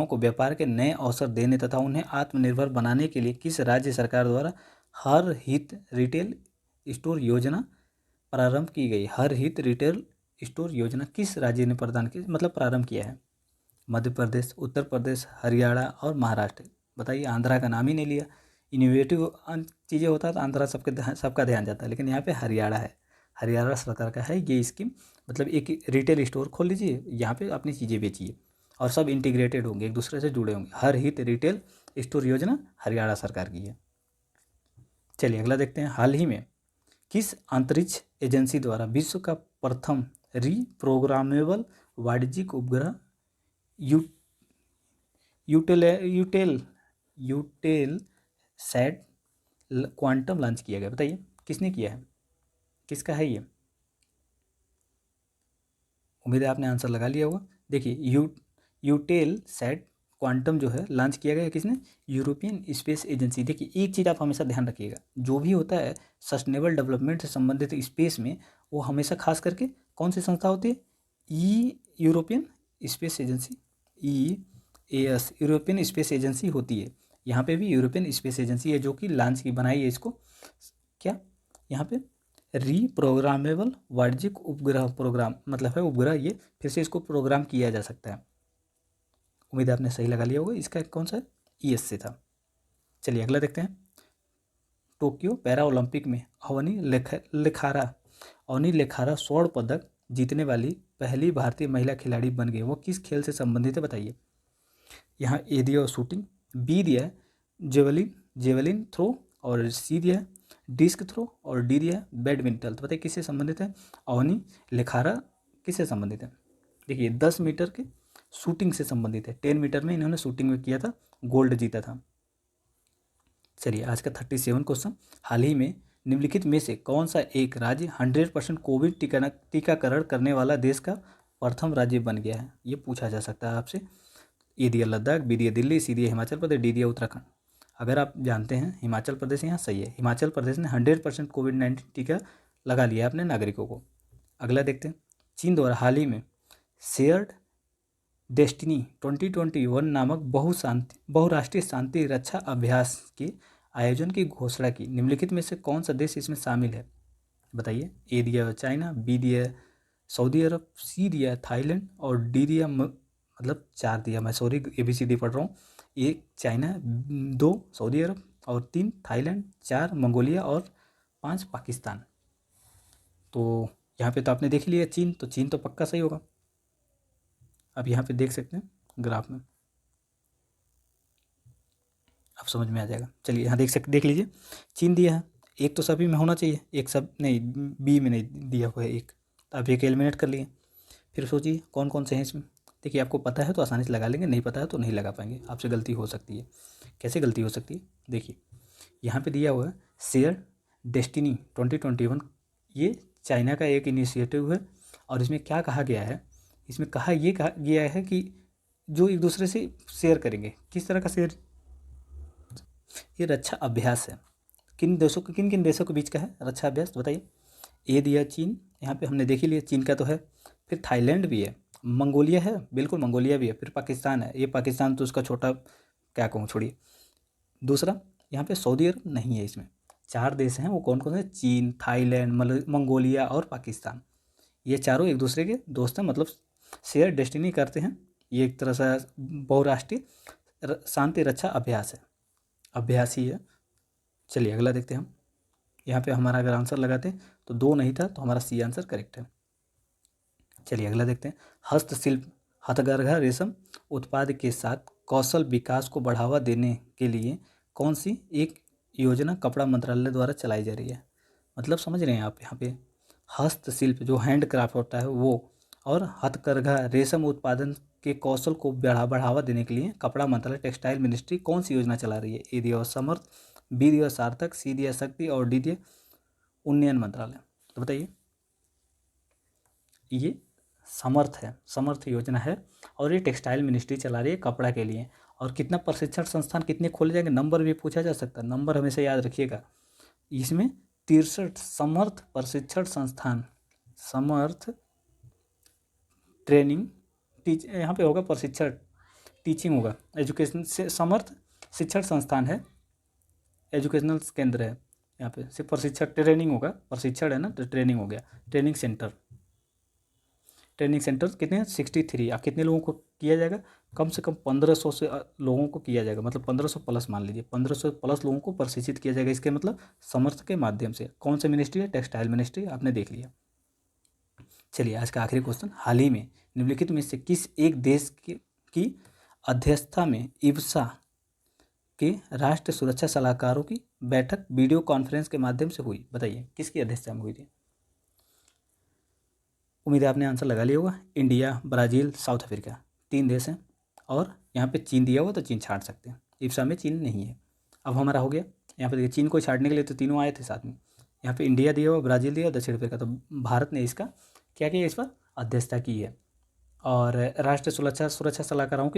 को व्यापार के नए अवसर देने तथा उन्हें आत्मनिर्भर बनाने के लिए किस राज्य सरकार द्वारा हर हित रिटेल स्टोर योजना प्रारंभ की गई। हर हित रिटेल स्टोर योजना किस राज्य ने प्रदान की, मतलब प्रारंभ किया है। मध्य प्रदेश, उत्तर प्रदेश, हरियाणा और महाराष्ट्र। बताइए, आंध्रा का नाम ही नहीं लिया। इनोवेटिव चीज़ें होता है तो आंध्रा सबका ध्यान जाता है, लेकिन यहाँ पे हरियाणा है, हरियाणा सरकार का है ये स्कीम। मतलब एक रिटेल स्टोर खोल लीजिए, यहाँ पे अपनी चीज़ें बेचिए और सब इंटीग्रेटेड होंगे, एक दूसरे से जुड़े होंगे। हर हित रिटेल स्टोर योजना हरियाणा सरकार की है। चलिए अगला देखते हैं, हाल ही में किस अंतरिक्ष एजेंसी द्वारा विश्व का प्रथम रीप्रोग्रामेबल वाणिज्यिक उपग्रह यूटेल सैट क्वांटम लॉन्च किया गया। बताइए किसने किया है, किसका है ये। उम्मीद है आपने आंसर लगा लिया होगा। देखिए यूटेल सैट क्वांटम जो है लॉन्च किया गया किसने, यूरोपियन स्पेस एजेंसी। देखिए एक चीज़ आप हमेशा ध्यान रखिएगा, जो भी होता है सस्टेनेबल डेवलपमेंट से संबंधित स्पेस में, वो हमेशा खास करके कौन सी संस्था होती है, European space agency, EAS European space agency होती है। यहाँ पे भी यूरोपियन स्पेस एजेंसी है जो कि लॉन्च की बनाई है इसको, क्या यहाँ पे रीप्रोग्रामेबल वाणिज्यिक उपग्रह प्रोग्राम, मतलब है उपग्रह, ये फिर से इसको प्रोग्राम किया जा सकता है। उम्मीद है आपने सही लगा लिया होगा। इसका कौन सा ES से था। चलिए अगला देखते हैं, टोक्यो पैरा ओलंपिक में अवनी लेखारा स्वर्ण पदक जीतने वाली पहली भारतीय महिला खिलाड़ी बन गई। वो किस खेल से संबंधित है बताइए। यहाँ A दिया शूटिंग, B दिया है जेवलिन थ्रो, और C दिया है डिस्क थ्रो, और D दिया है बैडमिंटन। तो बताइए किससे संबंधित है, अवनी लेखारा किससे संबंधित है। देखिए 10 मीटर के शूटिंग से संबंधित है, 10 मीटर में इन्होंने शूटिंग में किया था, गोल्ड जीता था। चलिए आज का 37 क्वेश्चन, हाल ही में निम्नलिखित में से कौन सा एक राज्य 100% कोविड टीकाकरण करने वाला देश का प्रथम राज्य बन गया है। ये पूछा जा सकता है आपसे। ए दिया लद्दाख, बी दिया दिल्ली, सी दिया हिमाचल प्रदेश, डी दिया उत्तराखंड। अगर आप जानते हैं हिमाचल प्रदेश यहाँ सही है, हिमाचल प्रदेश ने 100% कोविड-19 टीका लगा लिया अपने नागरिकों को। अगला देखते हैं, चीन द्वारा हाल ही में शेयर्ड डेस्टिनी 2021 नामक बहुराष्ट्रीय शांति रक्षा अभ्यास के आयोजन की घोषणा की। निम्नलिखित में से कौन सा देश इसमें शामिल है बताइए। ए दिया चाइना, बी दिया सऊदी अरब, सी दिया थाईलैंड, और डी दिया मतलब 4 दिया, मैं सॉरी ABCD पढ़ रहा हूँ। 1 चाइना, 2 सऊदी अरब, और 3 थाईलैंड, 4 मंगोलिया, और 5 पाकिस्तान। तो यहाँ पे तो आपने देख लिया चीन, तो चीन तो पक्का सही होगा। अब यहाँ पे देख सकते हैं ग्राफ में, अब समझ में आ जाएगा। चलिए यहाँ देख लीजिए, चीन दिया है, एक तो सभी में होना चाहिए, एक सब नहीं, बी में नहीं दिया हुआ है एक, तो आप एक एलिमिनेट कर लिए। फिर सोचिए कौन कौन से हैं इसमें। देखिए आपको पता है तो आसानी से लगा लेंगे, नहीं पता है तो नहीं लगा पाएंगे, आपसे गलती हो सकती है। कैसे गलती हो सकती है, देखिए यहाँ पे दिया हुआ है शेयर डेस्टिनी 2021, ये चाइना का एक इनिशिएटिव है। और इसमें क्या कहा गया है, इसमें कहा गया है कि जो एक दूसरे से शेयर करेंगे। किस तरह का शेयर, ये रक्षा अभ्यास है। किन किन देशों के बीच का है रक्षा अभ्यास बताइए। ए दिया चीन, यहाँ पे हमने देख ही लिया चीन का तो है, फिर थाईलैंड भी है, मंगोलिया है, बिल्कुल मंगोलिया भी है, फिर पाकिस्तान है। ये पाकिस्तान तो उसका छोटा क्या कहूँ, छोड़िए। दूसरा यहाँ पे सऊदी अरब नहीं है, इसमें 4 देश हैं, वो कौन कौन से, चीन, थाईलैंड, मंगोलिया और पाकिस्तान। ये चारों एक दूसरे के दोस्त हैं, मतलब शेयर डेस्टिनी करते हैं। ये एक तरह से बहुराष्ट्रीय शांति रक्षा अभ्यास है, अभ्यास ही है। चलिए अगला देखते हैं हम। यहाँ पे हमारा अगर आंसर लगाते तो 2 नहीं था, तो हमारा सी आंसर करेक्ट है। चलिए अगला देखते हैं, हस्तशिल्प हथकरघा रेशम उत्पाद के साथ कौशल विकास को बढ़ावा देने के लिए कौन सी एक योजना कपड़ा मंत्रालय द्वारा चलाई जा रही है। मतलब समझ रहे हैं आप, यहाँ पे हस्तशिल्प जो हैंड क्राफ्ट होता है वो, और हथकरघा रेशम उत्पादन के कौशल को बढ़ावा देने के लिए कपड़ा मंत्रालय टेक्सटाइल मिनिस्ट्री कौन सी योजना चला रही है? ए दिया समर्थ, बी दिया सार्थक, सी दिया शक्ति और डी दिया उन्नयन मंत्रालय। तो बताइए, ये समर्थ है, समर्थ योजना है और ये टेक्सटाइल मिनिस्ट्री चला रही है कपड़ा के लिए। और कितना प्रशिक्षण संस्थान कितने खोले जाएंगे, नंबर भी पूछा जा सकता है, नंबर हमेशा याद रखिएगा। इसमें 63 समर्थ प्रशिक्षण संस्थान, समर्थ ट्रेनिंग यहाँ पे होगा प्रशिक्षण, टीचिंग होगा, एजुकेशन से समर्थ शिक्षण संस्थान है, एजुकेशनल केंद्र है, यहाँ पे सिर्फ प्रशिक्षण ट्रेनिंग होगा, प्रशिक्षण है ना तो ट्रेनिंग हो गया, ट्रेनिंग सेंटर। ट्रेनिंग सेंटर कितने हैं? 63। अब कितने लोगों को किया जाएगा? कम से कम 1500 से लोगों को किया जाएगा, मतलब 1500 प्लस मान लीजिए, 1500 प्लस लोगों को प्रशिक्षित किया जाएगा। इसके मतलब समर्थ के माध्यम से। कौन सा मिनिस्ट्री है? टेक्सटाइल मिनिस्ट्री, आपने देख लिया। चलिए आज का आखिरी क्वेश्चन, हाल ही में निम्नलिखित में से किस एक देश की अध्यक्षता में इब्सा के राष्ट्रीय सुरक्षा सलाहकारों की बैठक वीडियो कॉन्फ्रेंस के माध्यम से हुई? बताइए किसकी अध्यक्षता में हुई थी? उम्मीद है आपने आंसर लगा लिया होगा। इंडिया, ब्राज़ील, साउथ अफ्रीका, 3 देश हैं और यहाँ पे चीन दिया हुआ तो चीन छाड़ सकते हैं, इब्सा में चीन नहीं है। अब हमारा हो गया, यहाँ पे देखिए चीन को छाड़ने के लिए तो तीनों आए थे साथ में, यहाँ पे इंडिया दिया हुआ, ब्राज़ील दिया, दक्षिण अफ्रीका। तो भारत ने इसका क्या किया, इस पर अध्यक्षता की है। और राष्ट्रीय सुरक्षा सलाहकारों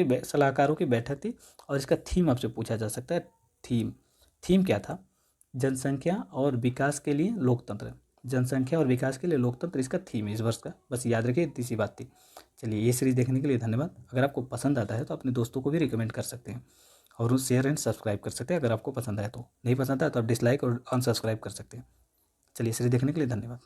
की बैठक थी। और इसका थीम आपसे पूछा जा सकता है, थीम क्या था? जनसंख्या और विकास के लिए लोकतंत्र, जनसंख्या और विकास के लिए लोकतंत्र इसका थीम है इस वर्ष का। बस याद रखिए, इतनी सी बात थी। चलिए, ये सीरीज़ देखने के लिए धन्यवाद। अगर आपको पसंद आता है तो अपने दोस्तों को भी रिकमेंड कर सकते हैं और शेयर एंड सब्सक्राइब कर सकते हैं अगर आपको पसंद आए तो। नहीं पसंद आए तो आप डिसलाइक और अनसब्सक्राइब कर सकते हैं। चलिए, सीरीज़ देखने के लिए धन्यवाद।